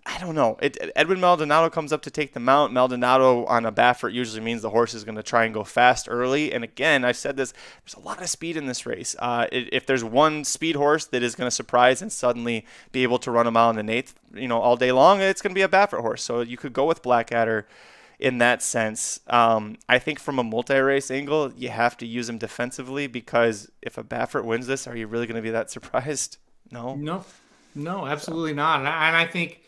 I don't know. Edwin Maldonado comes up to take the mount. Maldonado on a Baffert usually means the horse is going to try and go fast early. And again, I've said this, there's a lot of speed in this race. If there's one speed horse that is going to surprise and suddenly be able to run a mile and an eighth, all day long, it's going to be a Baffert horse. So you could go with Blackadder in that sense. I think from a multi-race angle, you have to use him defensively because if a Baffert wins this, are you really going to be that surprised? No, absolutely not. And I think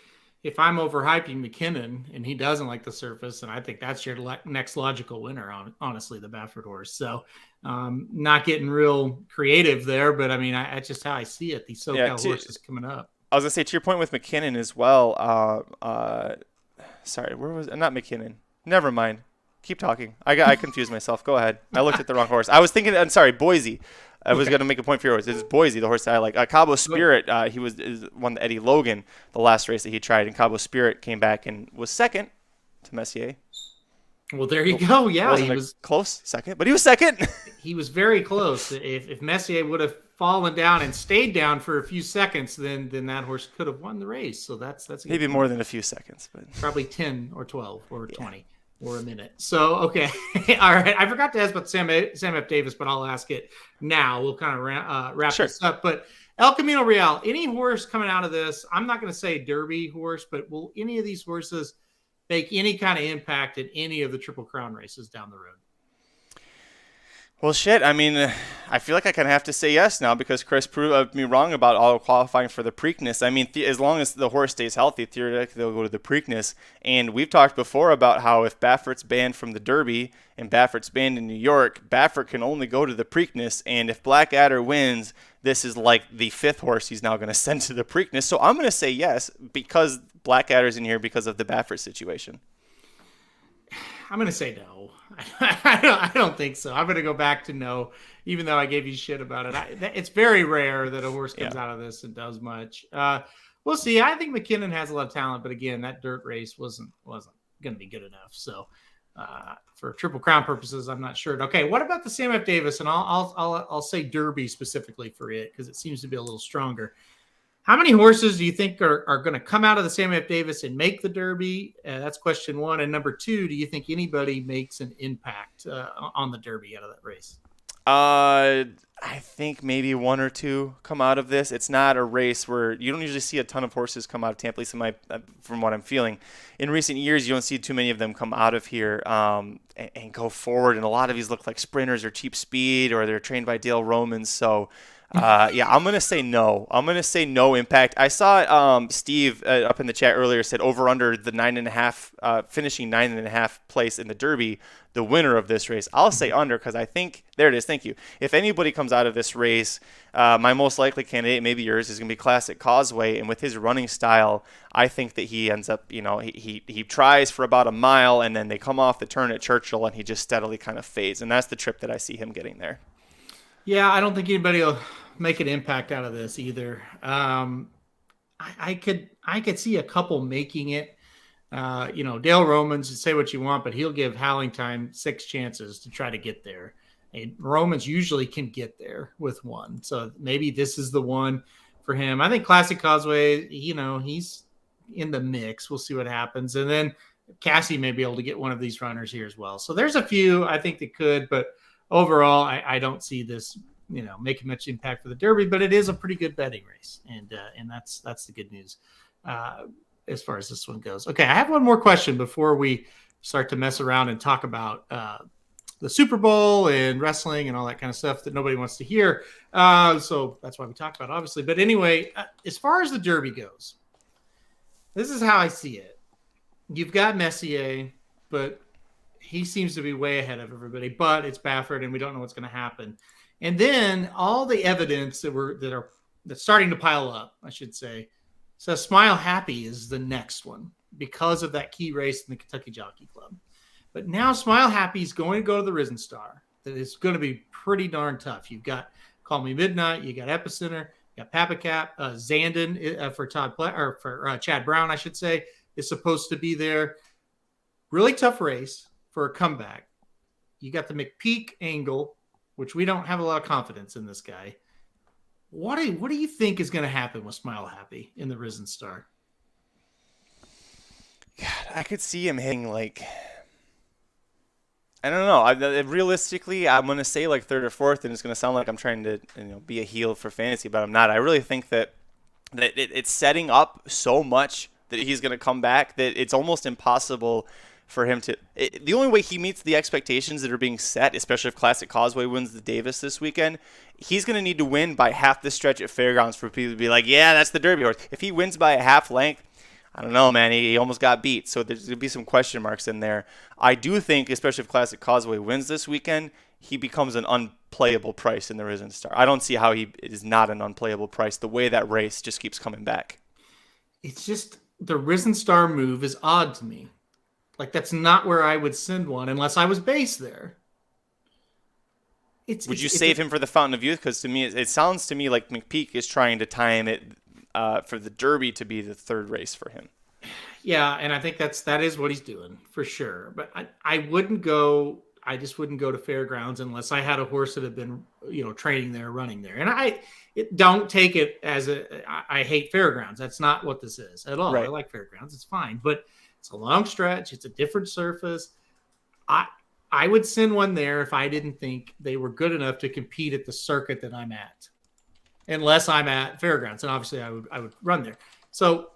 if I'm overhyping McKinnon and he doesn't like the surface, and I think that's your next logical winner, honestly, the Baffert horse. So not getting real creative there, but I mean, that's just how I see it. These SoCal horses coming up. I was going to say, to your point with McKinnon as well, sorry, where was it? Not McKinnon. Never mind. Keep talking. I confused myself. Go ahead. I looked at the wrong horse. I was thinking, I'm sorry, Boise. I was going to make a point for yours. It's Boise, the horse that I like. Cabo Spirit, he won Eddie Logan the last race that he tried, and Cabo Spirit came back and was second to Messier. Well, there you go. Yeah, he was close second, but he was second. He was very close. If Messier would have fallen down and stayed down for a few seconds, then that horse could have won the race. So that's a maybe more than a few seconds, but probably 10 or 12 or 20 or a minute. So okay, all right. I forgot to ask about Sam F. Davis, but I'll ask it now. We'll kind of wrap Sure. this up. But El Camino Real, any horse coming out of this? I'm not going to say Derby horse, but will any of these horses make any kind of impact in any of the Triple Crown races down the road? Well, shit. I mean, I feel like I kind of have to say yes now because Chris proved me wrong about all qualifying for the Preakness. I mean, as long as the horse stays healthy, theoretically they'll go to the Preakness. And we've talked before about how if Baffert's banned from the Derby and Baffert's banned in New York, Baffert can only go to the Preakness. And if Blackadder wins, this is like the 5th horse he's now going to send to the Preakness. So I'm going to say yes because Blackadder's in here because of the Baffert situation. I'm going to say no. I don't think so. I'm going to go back to no, even though I gave you shit about it. It's very rare that a horse comes out of this and does much. We'll see. I think McKinnon has a lot of talent, but again, that dirt race wasn't going to be good enough. So for Triple Crown purposes, I'm not sure. Okay, what about the Sam F. Davis? And I'll say Derby specifically for it because it seems to be a little stronger. How many horses do you think are going to come out of the Sam F. Davis and make the Derby? That's question one. And number two, do you think anybody makes an impact on the Derby out of that race? I think maybe 1 or 2 come out of this. It's not a race where you don't usually see a ton of horses come out of Tampa, at least from what I'm feeling. In recent years, you don't see too many of them come out of here and go forward. And a lot of these look like sprinters or cheap speed or they're trained by Dale Romans. So I'm going to say no. I'm going to say no impact. I saw Steve up in the chat earlier said over under the 9.5, finishing 9.5 place in the Derby, the winner of this race. I'll say under because I think, there it is, thank you. If anybody comes out of this race, my most likely candidate, maybe yours, is going to be Classic Causeway. And with his running style, I think that he ends up, he tries for about a mile and then they come off the turn at Churchill and he just steadily kind of fades. And that's the trip that I see him getting there. Yeah, I don't think anybody will make an impact out of this either. I could see a couple making it. Dale Romans, say what you want, but he'll give Hallingtime 6 chances to try to get there. And Romans usually can get there with 1. So maybe this is the one for him. I think Classic Causeway, he's in the mix. We'll see what happens. And then Cassie may be able to get one of these runners here as well. So there's a few I think that could, but overall, I don't see this, making much impact for the Derby, but it is a pretty good betting race, and that's the good news as far as this one goes. Okay, I have one more question before we start to mess around and talk about the Super Bowl and wrestling and all that kind of stuff that nobody wants to hear. So that's why we talk about it, obviously. But anyway, as far as the Derby goes, this is how I see it. You've got Messier, but he seems to be way ahead of everybody, but it's Baffert and we don't know what's going to happen. And then all the evidence that's starting to pile up, I should say, says Smile Happy is the next one because of that key race in the Kentucky Jockey Club. But now Smile Happy is going to go to the Risen Star. That is going to be pretty darn tough. You've got Call Me Midnight, you got Epicenter, you got Papacap, Zandon for Chad Brown, I should say, is supposed to be there. Really tough race for a comeback. You got the McPeak angle, which we don't have a lot of confidence in this guy. What do you think is going to happen with Smile Happy in the Risen Star? God, I could see him hitting I don't know. Realistically, I'm going to say 3rd or 4th, and it's going to sound like I'm trying to be a heel for fantasy, but I'm not. I really think that it's setting up so much that he's going to come back that it's almost impossible for him to. The only way he meets the expectations that are being set, especially if Classic Causeway wins the Davis this weekend, he's going to need to win by half the stretch at Fairgrounds for people to be like, yeah, that's the Derby horse. If he wins by a half length, I don't know, man. He almost got beat. So there's going to be some question marks in there. I do think, especially if Classic Causeway wins this weekend, he becomes an unplayable price in the Risen Star. I don't see how he is not an unplayable price the way that race just keeps coming back. It's just the Risen Star move is odd to me. That's not where I would send one unless I was based there. Would you save him for the Fountain of Youth? Because to me, it sounds to me like McPeak is trying to time it for the Derby to be the 3rd race for him. Yeah, and I think that is what he's doing for sure. But I wouldn't go. I just wouldn't go to Fairgrounds unless I had a horse that had been, training there, running there. And don't take it as I hate Fairgrounds. That's not what this is at all. Right. I like Fairgrounds. It's fine, but it's a long stretch. It's a different surface. I would send one there if I didn't think they were good enough to compete at the circuit that I'm at, unless I'm at Fairgrounds. And obviously I would run there. So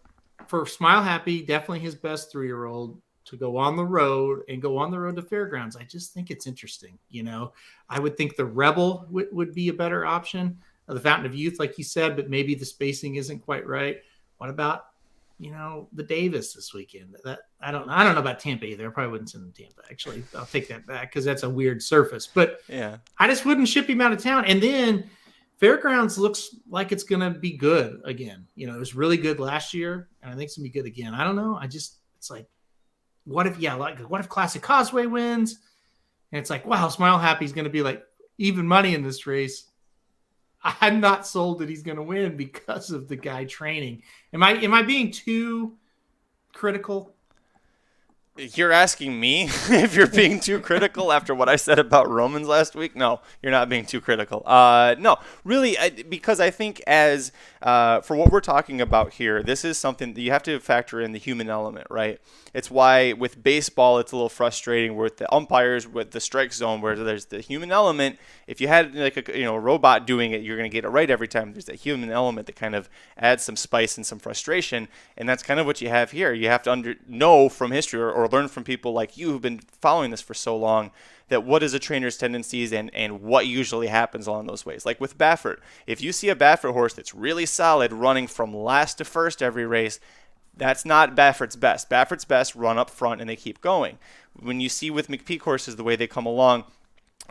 for Smile Happy, definitely his best 3-year-old to go on the road to Fairgrounds. I just think it's interesting. I would think the Rebel would be a better option. The Fountain of Youth, like you said, but maybe the spacing isn't quite right. What about, the Davis this weekend? That I don't know about Tampa either. I probably wouldn't send him to Tampa. Actually, I'll take that back because that's a weird surface. But yeah, I just wouldn't ship him out of town. And then Fairgrounds looks like it's going to be good again. It was really good last year, and I think it's going to be good again. I don't know. it's like, what if Classic Causeway wins? And it's like, wow, Smile Happy's going to be like even money in this race. I'm not sold that he's going to win because of the guy training. Am I being too critical? You're asking me if you're being too critical after what I said about Romans last week? No, you're not being too critical. No, really, because I think for what we're talking about here, this is something that you have to factor in the human element, right? It's why with baseball, it's a little frustrating with the umpires, with the strike zone, where there's the human element. If you had like a robot doing it, you're going to get it right every time. There's that human element that kind of adds some spice and some frustration, and that's kind of what you have here. You have to know from history or learn from people like you who've been following this for so long that what is a trainer's tendencies and what usually happens along those ways. Like with Baffert, if you see a Baffert horse that's really solid running from last to first every race, that's not Baffert's best. Baffert's best run up front and they keep going. When you see with McPeak horses the way they come along,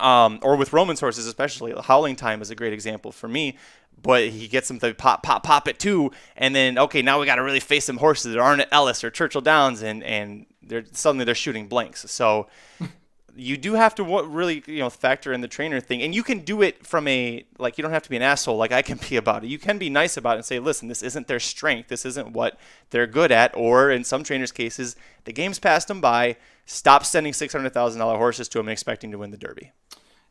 or with Roman's horses especially, Howling Time is a great example for me, but he gets them to pop it too, and then, okay, now we got to really face some horses that aren't at Ellis or Churchill Downs, and suddenly they're shooting blanks. So you do have to really factor in the trainer thing, and you can do it from you don't have to be an asshole like I can be about it. You can be nice about it and say, listen, this isn't their strength, this isn't what they're good at, or in some trainers' cases, the game's passed them by. Stop sending $600,000 horses to them and expecting to win the Derby.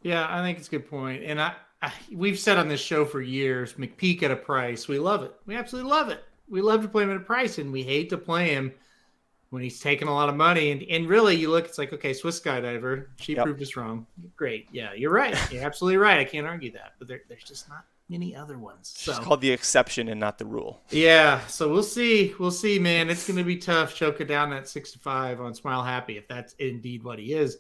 Yeah, I think it's a good point, and we've said on this show for years, McPeak at a price, we love it. We absolutely love it. We love to play him at a price, and we hate to play him when he's taking a lot of money. And really, you look, it's like, okay, Swiss Skydiver, she proved us wrong. Great. Yeah, you're right. You're absolutely right. I can't argue that. But there's just not many other ones. So it's called the exception and not the rule. Yeah, so we'll see. We'll see, man. It's going to be tough choking down that 65 on Smile Happy if that's indeed what he is.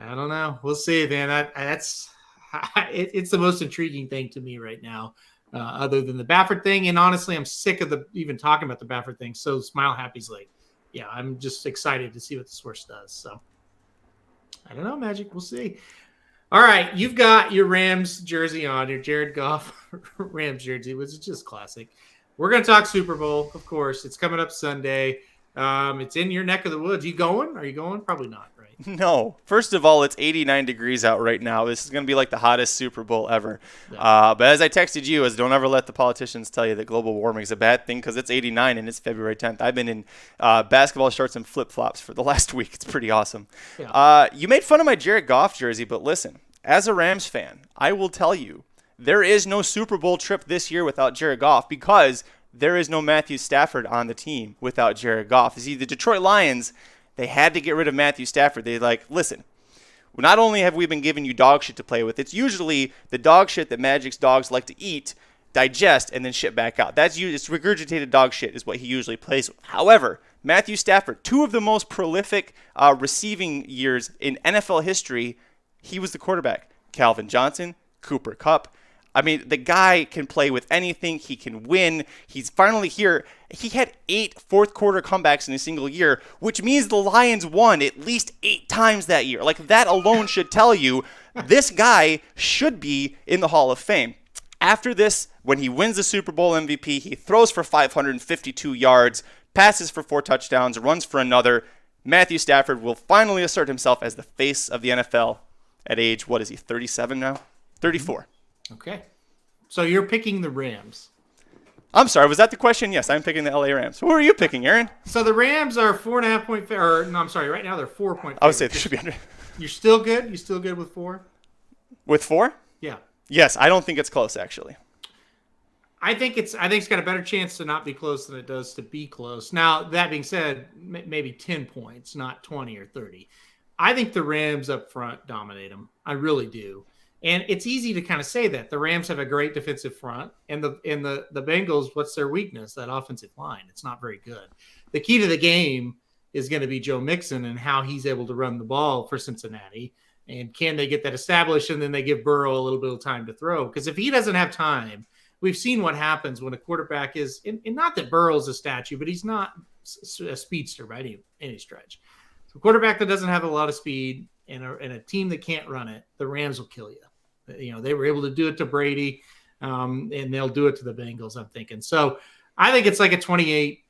I don't know. We'll see, man. It's the most intriguing thing to me right now, other than the Baffert thing. And honestly, I'm sick of even talking about the Baffert thing. So Smile Happy's like, yeah, I'm just excited to see what this horse does. So I don't know, Magic. We'll see. All right, you've got your Rams jersey on, your Jared Goff Rams jersey, which is just classic. We're going to talk Super Bowl, of course. It's coming up Sunday. It's in your neck of the woods. You going? Are you going? Probably not, right? No. First of all, it's 89 degrees out right now. This is going to be like the hottest Super Bowl ever. Yeah. But as I texted you, don't ever let the politicians tell you that global warming is a bad thing because it's 89 and it's February 10th. I've been in basketball shorts and flip-flops for the last week. It's pretty awesome. Yeah. You made fun of my Jared Goff jersey, but listen, as a Rams fan, I will tell you, there is no Super Bowl trip this year without Jared Goff because there is no Matthew Stafford on the team without Jared Goff. You see, the Detroit Lions, they had to get rid of Matthew Stafford. They listen, not only have we been giving you dog shit to play with, it's usually the dog shit that Magic's dogs like to eat, digest, and then shit back out. It's regurgitated dog shit is what he usually plays with. However, Matthew Stafford, two of the most prolific receiving years in NFL history, he was the quarterback. Calvin Johnson, Cooper Kupp. I mean, the guy can play with anything. He can win. He's finally here. He had 8 fourth-quarter comebacks in a single year, which means the Lions won at least 8 times that year. Like, that alone should tell you this guy should be in the Hall of Fame. After this, when he wins the Super Bowl MVP, he throws for 552 yards, passes for 4 touchdowns, runs for another. Matthew Stafford will finally assert himself as the face of the NFL at age, 37 now? 34. Okay. So you're picking the Rams. I'm sorry, was that the question? Yes, I'm picking the LA Rams. Who are you picking, Aaron? So the Rams are 4.5 point right now they're 4 point. I would say they should be under. You're still good? You still good with 4? With 4? Yeah. Yes, I don't think it's close, actually. I think it's got a better chance to not be close than it does to be close. Now, that being said, maybe 10 points, not 20 or 30. I think the Rams up front dominate them. I really do. And it's easy to kind of say that. The Rams have a great defensive front, and the Bengals, what's their weakness? That offensive line. It's not very good. The key to the game is going to be Joe Mixon and how he's able to run the ball for Cincinnati. And can they get that established, and then they give Burrow a little bit of time to throw? Because if he doesn't have time, we've seen what happens when a quarterback is, and not that Burrow's a statue, but he's not a speedster by any stretch. So a quarterback that doesn't have a lot of speed and a team that can't run it, the Rams will kill you. You know, they were able to do it to Brady, and they'll do it to the Bengals, I'm thinking. So I think it's like a 28-14,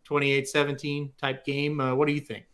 28-17 type game. What do you think?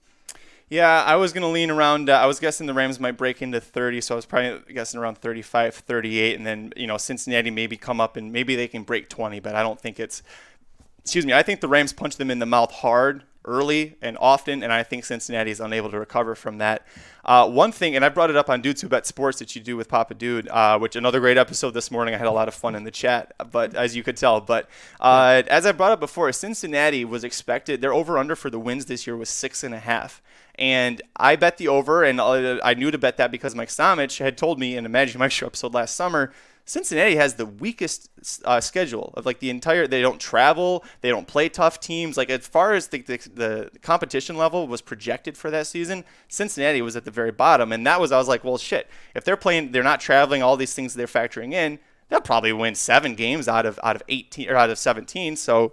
Yeah, I was going to lean around. I was guessing the Rams might break into 30, so I was probably guessing around 35, 38, and then, Cincinnati maybe come up and maybe they can break 20, but I don't think it's – I think the Rams punch them in the mouth hard, early, and often, and I think Cincinnati is unable to recover from that. One thing, and I brought it up on Dudes Who Bet Sports that you do with Papa Dude, which another great episode this morning. I had a lot of fun in the chat, but as you could tell. But as I brought up before, Cincinnati was expected – their over-under for the wins this year was 6.5. And I bet the over, and I knew to bet that because Mike Samich had told me in a Magic Mike Show episode last summer, Cincinnati has the weakest schedule of like the entire. They don't travel, they don't play tough teams. Like as far as the competition level was projected for that season, Cincinnati was at the very bottom, and I was like, well, shit. If they're playing, they're not traveling, all these things they're factoring in, they'll probably win 7 games out of 18 or out of 17. So.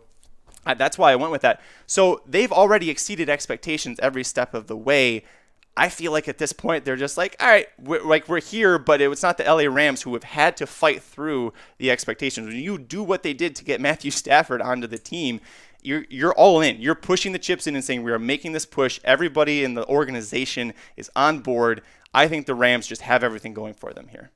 That's why I went with that. So they've already exceeded expectations every step of the way. I feel like at this point they're just like, all right, we're here, but it's not the LA Rams who have had to fight through the expectations. When you do what they did to get Matthew Stafford onto the team, you're all in. You're pushing the chips in and saying we are making this push. Everybody in the organization is on board. I think the Rams just have everything going for them here.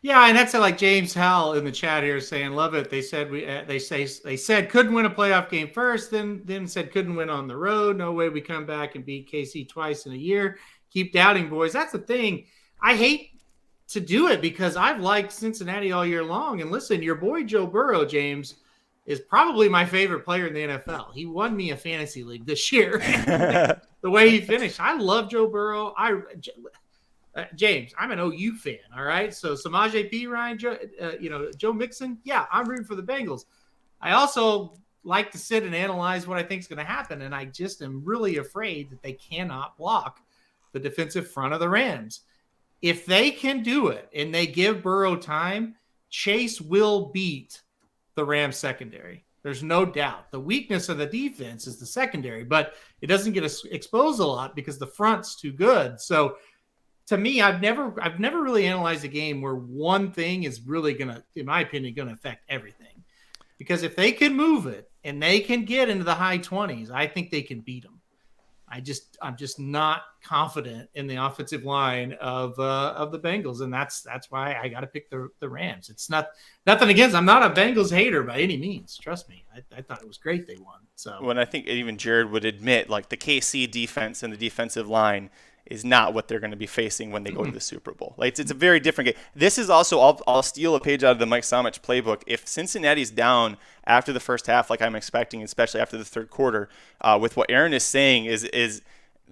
Yeah, and that's like James Howell in the chat here saying, "Love it." They said they said couldn't win a playoff game first, then said couldn't win on the road. No way we come back and beat KC twice in a year. Keep doubting, boys. That's the thing. I hate to do it because I've liked Cincinnati all year long. And listen, your boy Joe Burrow, James, is probably my favorite player in the NFL. He won me a fantasy league this year. The way he finished, I love Joe Burrow. James, I'm an OU fan, all right? So Samaje Perine, Joe Mixon, yeah, I'm rooting for the Bengals. I also like to sit and analyze what I think is going to happen, and I just am really afraid that they cannot block the defensive front of the Rams. If they can do it and they give Burrow time, Chase will beat the Rams secondary. There's no doubt. The weakness of the defense is the secondary, but it doesn't get exposed a lot because the front's too good. So to me, I've never really analyzed a game where one thing is really going to, in my opinion, going to affect everything. Because if they can move it and they can get into the high 20s, I think they can beat them. I'm just not confident in the offensive line of the Bengals, and that's why I got to pick the Rams. It's nothing against. I'm not a Bengals hater by any means. Trust me, I thought it was great they won. So when I think even Jared would admit, like the KC defense and the defensive line is not what they're going to be facing when they go to the Super Bowl. Like it's a very different game. This is also, I'll steal a page out of the Mike Samich playbook. If Cincinnati's down after the first half, like I'm expecting, especially after the third quarter, with what Aaron is saying is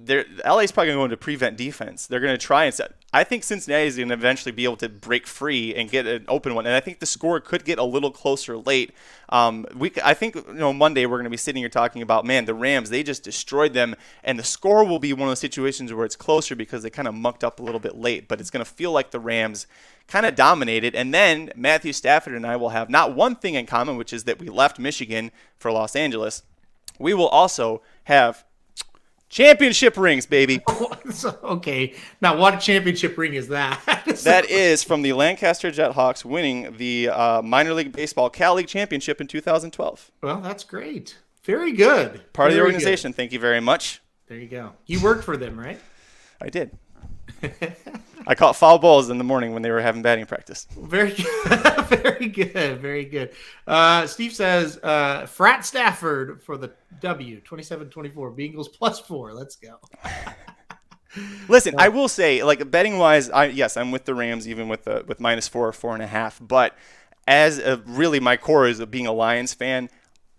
LA's probably going to go into prevent defense. They're going to try and set. I think Cincinnati is going to eventually be able to break free and get an open one, and I think the score could get a little closer late. I think Monday we're going to be sitting here talking about, man, the Rams, they just destroyed them, and the score will be one of those situations where it's closer because they kind of mucked up a little bit late, but it's going to feel like the Rams kind of dominated, and then Matthew Stafford and I will have not one thing in common, which is that we left Michigan for Los Angeles. We will also have championship rings, baby. Okay. Now, what championship ring is that? That is from the Lancaster Jethawks winning the minor league baseball Cal League championship in 2012. Well, that's great. Very good. Part of the organization. Good. Thank you very much. There you go. You worked for them, right? I did. I caught foul balls in the morning when they were having batting practice. Very good. Very good. Very good. Steve says, Frat Stafford for the W, 27-24. Bengals +4. Let's go. Listen, I will say, like betting wise, yes, I'm with the Rams, even with -4 or 4.5. But really my core is of being a Lions fan.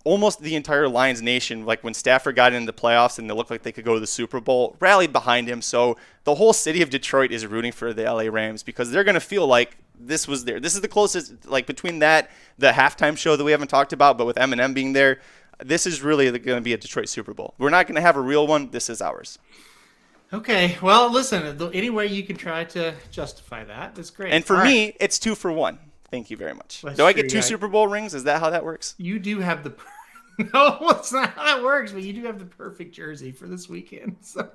Almost the entire Lions nation, like when Stafford got into the playoffs and they looked like they could go to the Super Bowl, rallied behind him. So the whole city of Detroit is rooting for the LA Rams because they're going to feel like this was there. This is the closest, like between that, the halftime show that we haven't talked about, but with Eminem being there, this is really going to be a Detroit Super Bowl. We're not going to have a real one. This is ours. Okay. Well, listen, any way you can try to justify that, that's great. And for me, it's 2 for 1. Thank you very much. That's Do I true, get 2 Super Bowl rings? Is that how that works? You do have the no, it's not how that works, but you do have the perfect jersey for this weekend. So,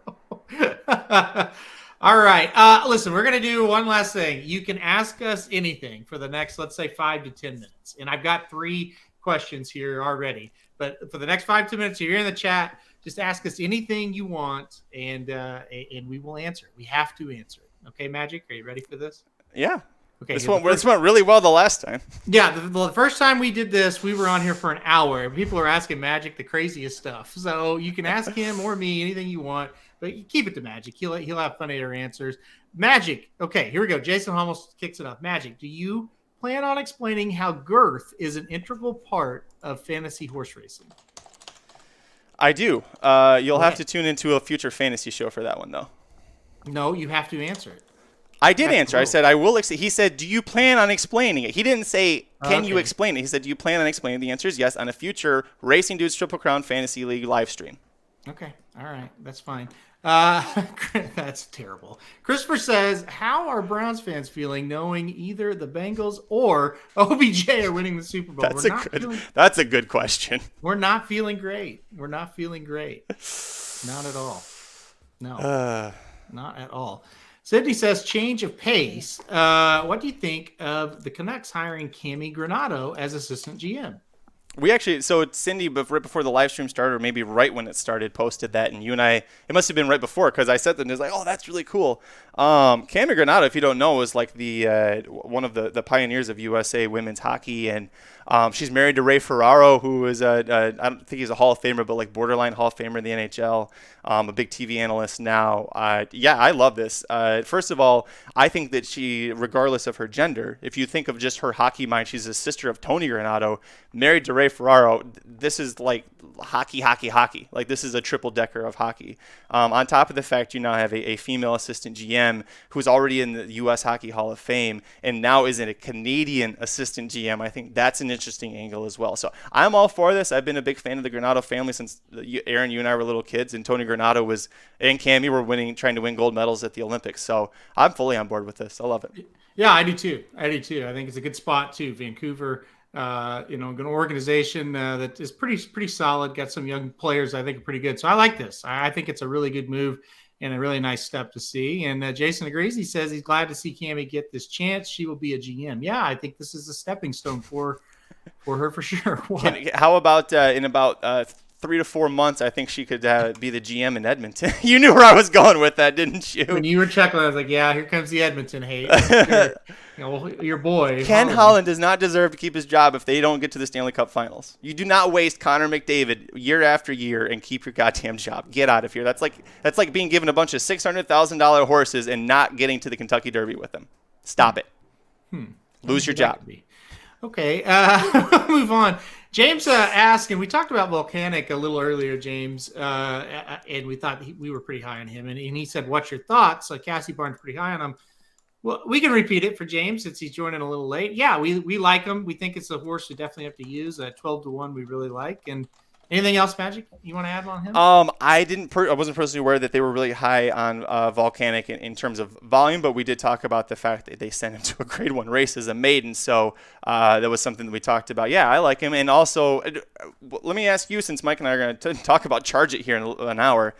all right. Listen, we're gonna do one last thing. You can ask us anything for the next, let's say, 5 to 10 minutes, and I've got 3 questions here already. But for the next 5 to 10 minutes, if you're in the chat, just ask us anything you want, and we will answer it. We have to answer it. Okay, Magic, are you ready for this? Yeah. Okay. This went really well the last time. Yeah, the first time we did this, we were on here for an hour. People are asking Magic the craziest stuff. So you can ask him or me anything you want, but you keep it to Magic. He'll have funnier answers. Magic. Okay, here we go. Jason Hummel kicks it off. Magic, do you plan on explaining how girth is an integral part of fantasy horse racing? I do. You'll have to tune into a future fantasy show for that one, though. No, you have to answer it. I did answer. I said, I will. He said, do you plan on explaining it? He didn't say, can you explain it? He said, do you plan on explaining it? The answer is yes, on a future Racing Dudes Triple Crown Fantasy League live stream. Okay. All right. That's fine. That's terrible. Christopher says, how are Browns fans feeling knowing either the Bengals or OBJ are winning the Super Bowl? That's a good question. We're not feeling great. Not at all. No, not at all. Sydney says, change of pace. What do you think of the Canucks hiring Cammy Granado as assistant GM? We actually, so Cindy, right before the live stream started, or maybe right when it started, posted that, and you and I, it must have been right before, because I said that, and it was like, oh, that's really cool. Cammy Granado, if you don't know, is like the one of the pioneers of USA women's hockey, and she's married to Ray Ferraro, who is I don't think he's a Hall of Famer, but like borderline Hall of Famer in the NHL, a big TV analyst now. Yeah, I love this. First of all, I think that she, regardless of her gender, if you think of just her hockey mind, she's a sister of Tony Granado, married to Ray Ferraro. This is like hockey. Like this is a triple decker of hockey. On top of the fact you now have a female assistant GM who's already in the U.S. Hockey Hall of Fame and now is in a Canadian assistant GM. I think that's an interesting angle as well. So I'm all for this. I've been a big fan of the Granado family since Aaron, you and I were little kids, and Tony Granado and Cammy were trying to win gold medals at the Olympics. So I'm fully on board with this. I love it. Yeah, I do too. I think it's a good spot too. Vancouver, an organization that is pretty solid. Got some young players I think are pretty good. So I like this. I think it's a really good move and a really nice step to see. And Jason agrees. He says he's glad to see Cammy get this chance. She will be a GM. Yeah, I think this is a stepping stone for her for sure. How about in about 3 to 4 months, I think she could be the GM in Edmonton. You knew where I was going with that, didn't you? When you were chuckling, I was like, yeah, here comes the Edmonton hate. Your boy. Ken Holland does not deserve to keep his job if they don't get to the Stanley Cup Finals. You do not waste Connor McDavid year after year and keep your goddamn job. Get out of here. That's like being given a bunch of $600,000 horses and not getting to the Kentucky Derby with them. Stop it. Lose your job. Okay, move on. James asked, and we talked about Volcanic a little earlier, James, and we thought we were pretty high on him. And he said, what's your thoughts? Cassie Barnes pretty high on him. Well, we can repeat it for James since he's joining a little late. Yeah, we like him. We think it's a horse we definitely have to use. 12-1 we really like. And anything else, Magic, you want to add on him? I wasn't personally aware that they were really high on Volcanic in terms of volume, but we did talk about the fact that they sent him to a Grade 1 race as a maiden, so that was something that we talked about. Yeah, I like him, and also, let me ask you, since Mike and I are going to talk about Charge It here in an hour,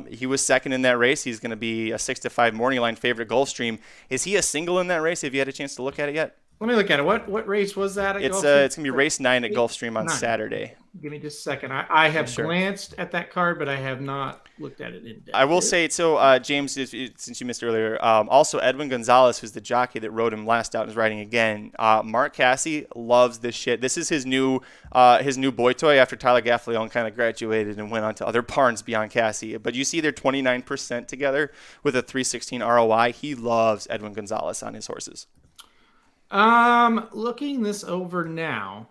he was second in that race. He's going to be a 6-5 morning line favorite Gulfstream. Is he a single in that race? Have you had a chance to look at it yet? Let me look at it. What race was that? It's going to be race 9 at Gulfstream on Saturday. Give me just a second. I have Sure. glanced at that card, but I have not looked at it in depth. I will say, so James, since you missed earlier, also Edwin Gonzalez, who's the jockey that rode him last out, is riding again. Mark Cassie loves this shit. This is his new boy toy after Tyler Gaffalione kind of graduated and went on to other barns beyond Cassie. But you see they're 29% together with a 316 ROI. He loves Edwin Gonzalez on his horses. Looking this over now,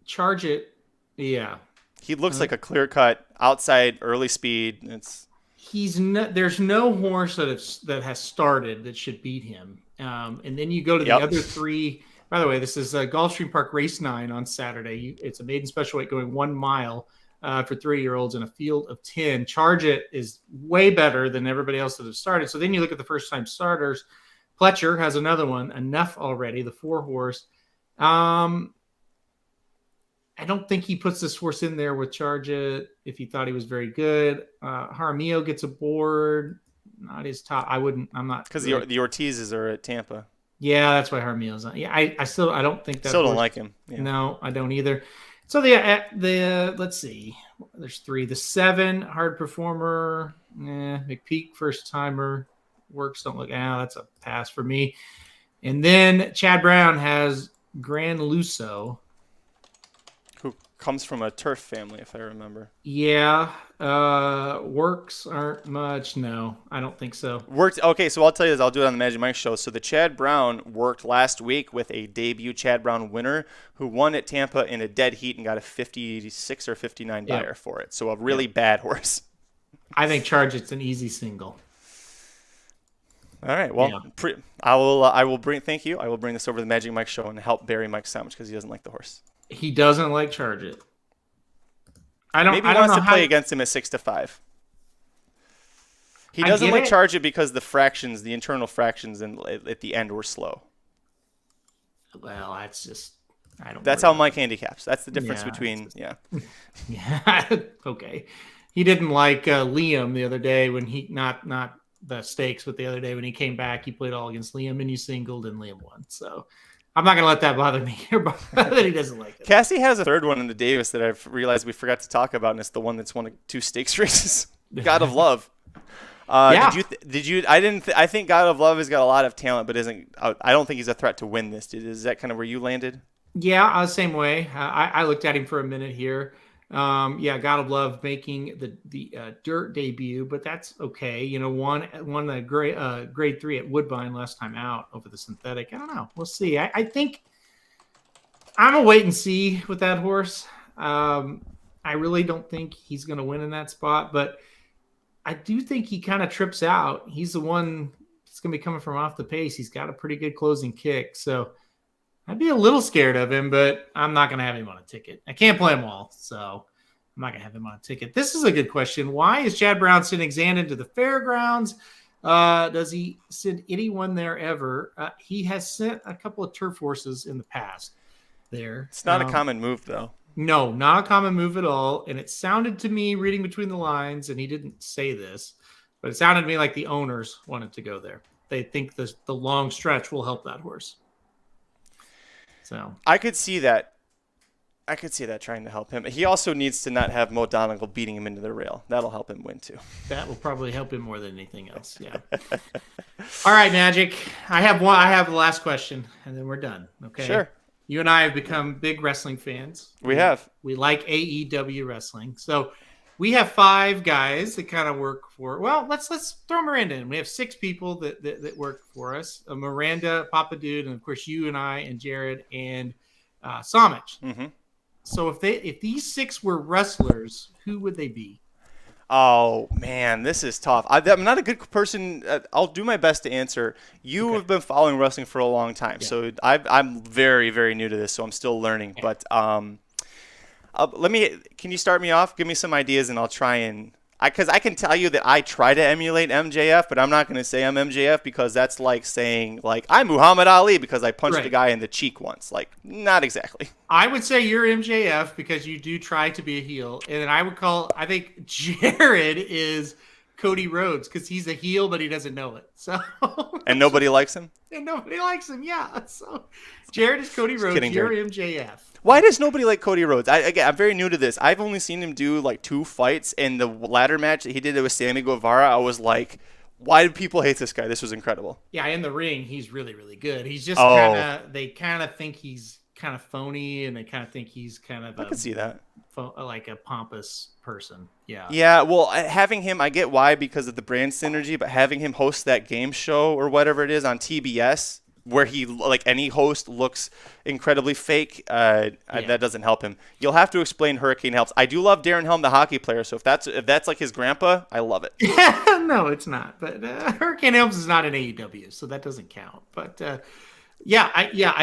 Charge It. Yeah. He looks like a clear-cut outside early speed. There's no horse that has started that should beat him. And then you go to the other three. By the way, this is Gulfstream Park Race 9 on Saturday. It's a maiden special weight going 1 mile for 3-year-olds in a field of 10. Charge It is way better than everybody else that has started. So then you look at the first-time starters. Pletcher has another one, Enough Already, the 4-horse. I don't think he puts this horse in there with Charge It if he thought he was very good. Jaramillo gets aboard. Not his top. I'm not. Because the Ortizes are at Tampa. Yeah, that's why Jaramillo's on. Yeah, I don't think that. Still don't like him. Yeah. No, I don't either. So let's see. There's 3. The 7, Hard Performer. McPeak, first timer. Works don't look. That's a pass for me. And then Chad Brown has Gran Luso, who comes from a turf family, if I remember. Yeah. Works aren't much. No, I don't think so. Okay, so I'll tell you this. I'll do it on the Magic Mike show. So the Chad Brown worked last week with a debut Chad Brown winner who won at Tampa in a dead heat and got a 56 or 59 buyer for it. So a really bad horse. I think Charge It's an easy single. All right. Well, I will bring. Thank you. I will bring this over to the Magic Mike show and help bury Mike's sandwich because he doesn't like the horse. He doesn't like Charge It. Maybe he wants to play against him at 6-5. He doesn't like Charge It because the internal fractions at the end were slow. Well, that's just That's how Mike handicaps. That's the difference between Yeah. Okay. He didn't like Liam the other day when he not the stakes, but the other day when he came back, he played all against Liam and he singled and Liam won. So I'm not going to let that bother me that he doesn't like it. Cassie has a third one in the Davis that I've realized we forgot to talk about, and it's the one that's won 2 stakes races. God of Love. Did you? I think God of Love has got a lot of talent, but isn't. I don't think he's a threat to win this. Is that kind of where you landed? Yeah, same way. I looked at him for a minute here. God of Love making the dirt debut, but that's okay. You know, won the grade 3 at Woodbine last time out over the synthetic. I don't know. We'll see. I think I'm a wait and see with that horse. I really don't think he's going to win in that spot, but I do think he kind of trips out. He's the one that's going to be coming from off the pace. He's got a pretty good closing kick, so I'd be a little scared of him, but I'm not going to have him on a ticket. I can't play them all, so I'm not going to have him on a ticket. This is a good question. Why is Chad Brown sending Xandon to the fairgrounds? Does he send anyone there ever? He has sent a couple of turf horses in the past there. It's not a common move, though. No, not a common move at all. And it sounded to me, reading between the lines, and he didn't say this, but it sounded to me like the owners wanted to go there. They think the long stretch will help that horse. So I could see that. Trying to help him. He also needs to not have Mo Donegal beating him into the rail. That'll help him win too. That will probably help him more than anything else. Yeah. All right, Magic. I have the last question, and then we're done. Okay. Sure. You and I have become big wrestling fans. We have. We like AEW wrestling. So we have 5 guys that kind of work for. Well, let's throw Miranda in. We have 6 people that work for us. Miranda, Papa Dude, and of course you and I and Jared and Samich. Mm-hmm. So if these 6 were wrestlers, who would they be? Oh man, this is tough. I'm not a good person. I'll do my best to answer. You have been following wrestling for a long time, so I'm very, very new to this, so I'm still learning. Yeah. But can you start me off? Give me some ideas, and I'll try and because I can tell you that I try to emulate MJF, but I'm not going to say I'm MJF because that's like saying I'm Muhammad Ali because I punched a guy in the cheek once. Not exactly. I would say you're MJF because you do try to be a heel, and I think Jared is Cody Rhodes because he's a heel, but he doesn't know it. So And nobody likes him? and nobody likes him. Yeah. So Jared is Cody Rhodes. kidding, You're Jared. MJF. Why does nobody like Cody Rhodes? I'm very new to this. I've only seen him do like 2 fights, and the ladder match that he did with Sammy Guevara, I was like, why do people hate this guy? This was incredible. Yeah, in the ring, he's really, really good. He's just they kind of think he's kind of phony, and they kind of think he's kind of I can see that. Like a pompous person. Yeah. Yeah, well, having him, I get why, because of the brand synergy, but having him host that game show or whatever it is on TBS, where he, like any host, looks incredibly fake, that doesn't help him. You'll have to explain Hurricane Helms. I do love Darren Helm, the hockey player, so if that's like his grandpa, I love it. No, it's not. But Hurricane Helms is not an AEW, so that doesn't count. But I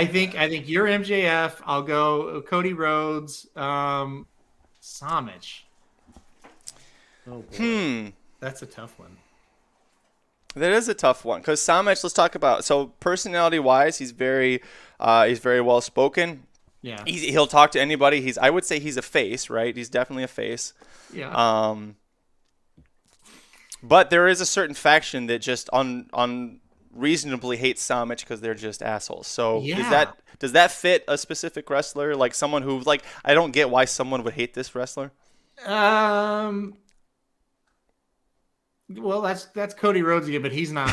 think you're MJF. I'll go Cody Rhodes, Samich. Oh boy. That's a tough one. That is a tough one because Samich. Let's talk about personality-wise, he's very well spoken. Yeah, he'll talk to anybody. I would say he's a face, right? He's definitely a face. Yeah. But there is a certain faction that just unreasonably hates Samich because they're just assholes. So does that fit a specific wrestler? Like someone who I don't get why someone would hate this wrestler. Well, that's Cody Rhodes again, but he's not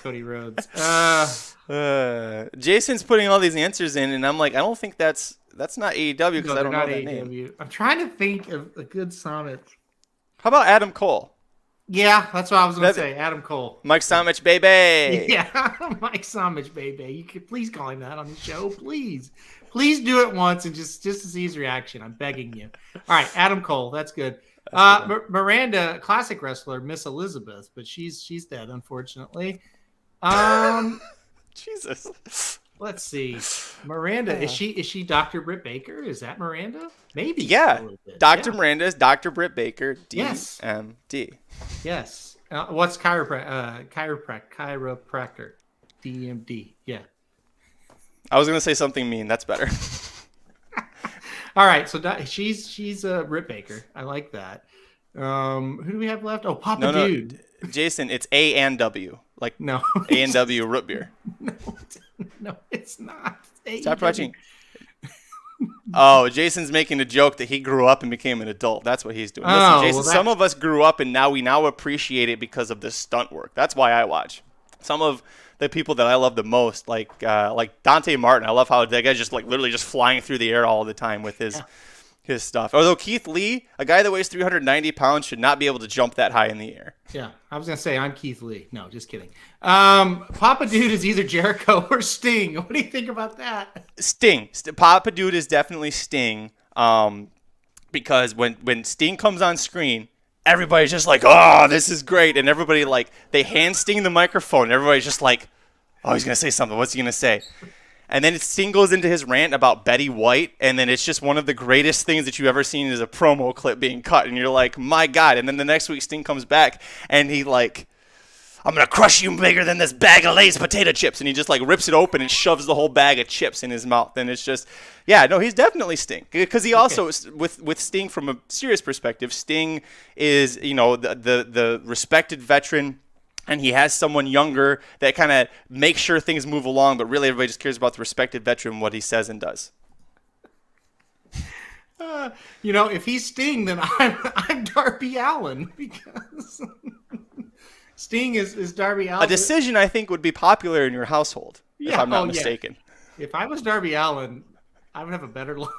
Cody Rhodes. Jason's putting all these answers in, and I'm like, I don't think that's not AEW because I don't know that AEW. name. I'm trying to think of a good Samich. How about Adam Cole? Yeah, that's what I was going to say. Adam Cole. Mike Samich, baby. Yeah, Mike Samich, baby. You could please call him that on the show, please. Please do it once and just to see his reaction. I'm begging you. All right, Adam Cole. That's good. Miranda, classic wrestler, Miss Elizabeth, but she's dead, unfortunately. Jesus. Let's see. Miranda, is she Dr. Britt Baker? Is that Miranda? Maybe. Yeah. Dr. Miranda is Dr. Britt Baker, DMD. Yes. What's chiropractor? DMD. Yeah. I was going to say something mean. That's better. All right, so she's Britt Baker. I like that. Who do we have left? Oh, Papa Dude. Jason, it's A and W. Like no, A and W root beer. No, it's not. Stop watching. Oh, Jason's making a joke that he grew up and became an adult. That's what he's doing. Listen, Jason, some of us grew up and we now appreciate it because of the stunt work. That's why I watch. Some of the people that I love the most, like Dante Martin. I love how that guy's just literally just flying through the air all the time with his stuff. Although Keith Lee, a guy that weighs 390 pounds, should not be able to jump that high in the air. Yeah, I was going to say, I'm Keith Lee. No, just kidding. Papa Dude is either Jericho or Sting. What do you think about that? Sting. Papa Dude is definitely Sting because when Sting comes on screen, everybody's just like, oh, this is great. And everybody, they hand Sting the microphone. And everybody's just like, oh, he's going to say something. What's he going to say? And then Sting goes into his rant about Betty White, and then it's just one of the greatest things that you've ever seen is a promo clip being cut, and you're like, my God. And then the next week Sting comes back, and he I'm going to crush you bigger than this bag of Lay's potato chips. And he just rips it open and shoves the whole bag of chips in his mouth. And it's just, he's definitely Sting. Because he also, with Sting from a serious perspective, Sting is, the respected veteran. And he has someone younger that kind of makes sure things move along, but really everybody just cares about the respected veteran, what he says and does. If he's Sting, then I'm Darby Allin because Sting is Darby Allin. A decision I think would be popular in your household, if I'm not mistaken. Yeah. If I was Darby Allin, I would have a better life.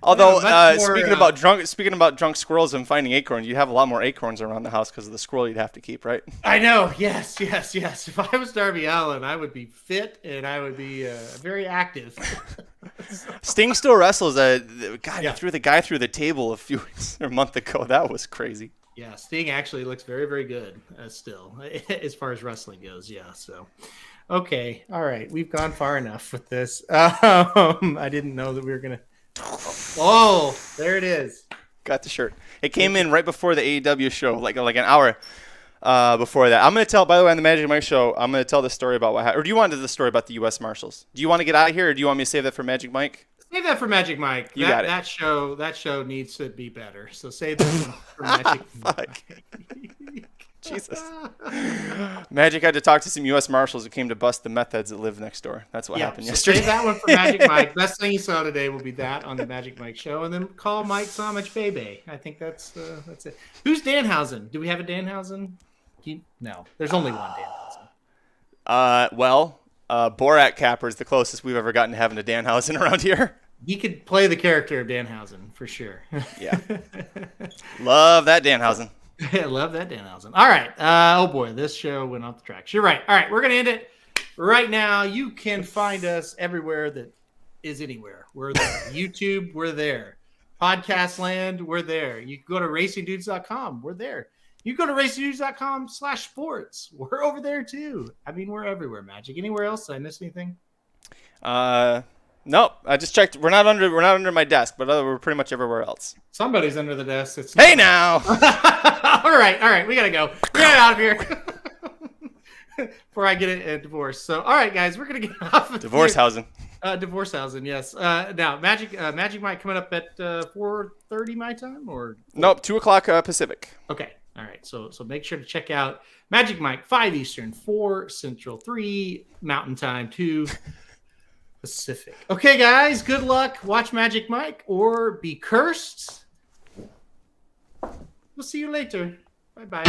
Although speaking about drunk squirrels and finding acorns, you have a lot more acorns around the house because of the squirrel you'd have to keep, right? I know. Yes. If I was Darby Allin, I would be fit and I would be very active. Sting still wrestles. He threw the guy through the table a month ago. That was crazy. Yeah, Sting actually looks very, very good still as far as wrestling goes. Yeah. So, okay, all right, we've gone far enough with this. I didn't know that we were gonna. Oh, there it is. Got the shirt. It came in right before the AEW show, like an hour before that. I'm going to tell, by the way, on the Magic Mike show, I'm going to tell the story about what happened. Or do you want to do the story about the U.S. Marshals? Do you want to get out of here, or do you want me to save that for Magic Mike? Save that for Magic Mike. You got it. That show needs to be better. So save that for Magic Mike. Jesus. Magic had to talk to some U.S. Marshals who came to bust the meth heads that live next door. That's what happened yesterday. Save that one for Magic Mike. Best thing you saw today will be that on the Magic Mike show. And then call Mike Somich Bebe. I think that's it. Who's Danhausen? Do we have a Danhausen? No. There's only one Danhausen. Borat Capper is the closest we've ever gotten to having a Danhausen around here. He could play the character of Danhausen for sure. Yeah. Love that Danhausen. I love that Danhausen. All right. Oh boy, this show went off the tracks. You're right. All right, we're gonna end it right now. You can find us everywhere that is anywhere. We're there. YouTube, we're there. Podcast land, we're there. You can go to racingdudes.com. We're there. You go to racingdudes.com/sports. We're over there too. I mean, we're everywhere. Magic. Anywhere else? Did I miss anything? Nope. I just checked. We're not under my desk, but we're pretty much everywhere else. Somebody's under the desk. Hey now. All right. We gotta go. We gotta get out of here before I get a divorce. So, all right, guys, we're gonna get off of Divorcehausen. Divorcehausen, yes. Now, Magic Mike coming up at 4:30 my time, or nope, 2:00 Pacific. Okay. All right. So make sure to check out Magic Mike 5 Eastern, 4 Central, 3 Mountain Time, 2 Pacific. Okay, guys. Good luck. Watch Magic Mike or be cursed. We'll see you later. Bye-bye.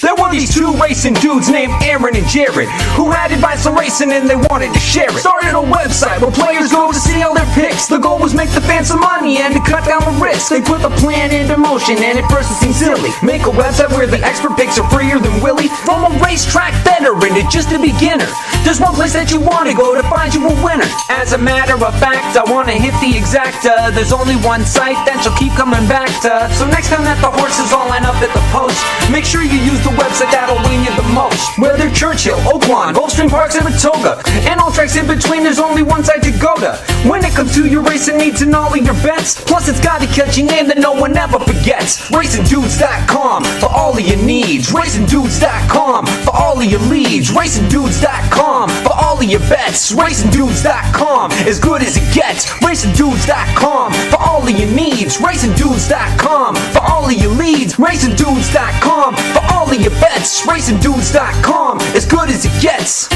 There were these two racing dudes named Aaron and Jared who had advice on racing and they wanted to share it. Started a website where players go to see all their picks. The goal was make the fans some money and to cut down the risk. They put the plan into motion and at first it seemed silly. Make a website where the expert picks are freer than Willie. From a racetrack veteran to just a beginner, there's one place that you want to go to find you a winner. As a matter of fact, I want to hit the exacta. There's only one site that you'll keep coming back to. So next time that the horses all line up at the post, make sure you use the website that'll win you the most. Whether Churchill, Oakland, Gulfstream Park, Saratoga, and all tracks in between, there's only one site to go to. When it comes to your racing needs and all of your bets, plus it's got a catchy name that no one ever forgets. RacingDudes.com for all of your needs. RacingDudes.com for all of your leads. RacingDudes.com for all of your bets. RacingDudes.com as good as it gets. RacingDudes.com for all of your needs. RacingDudes.com for all of your leads. RacingDudes.com for all of your bets. RacingDudes.com as good as it gets.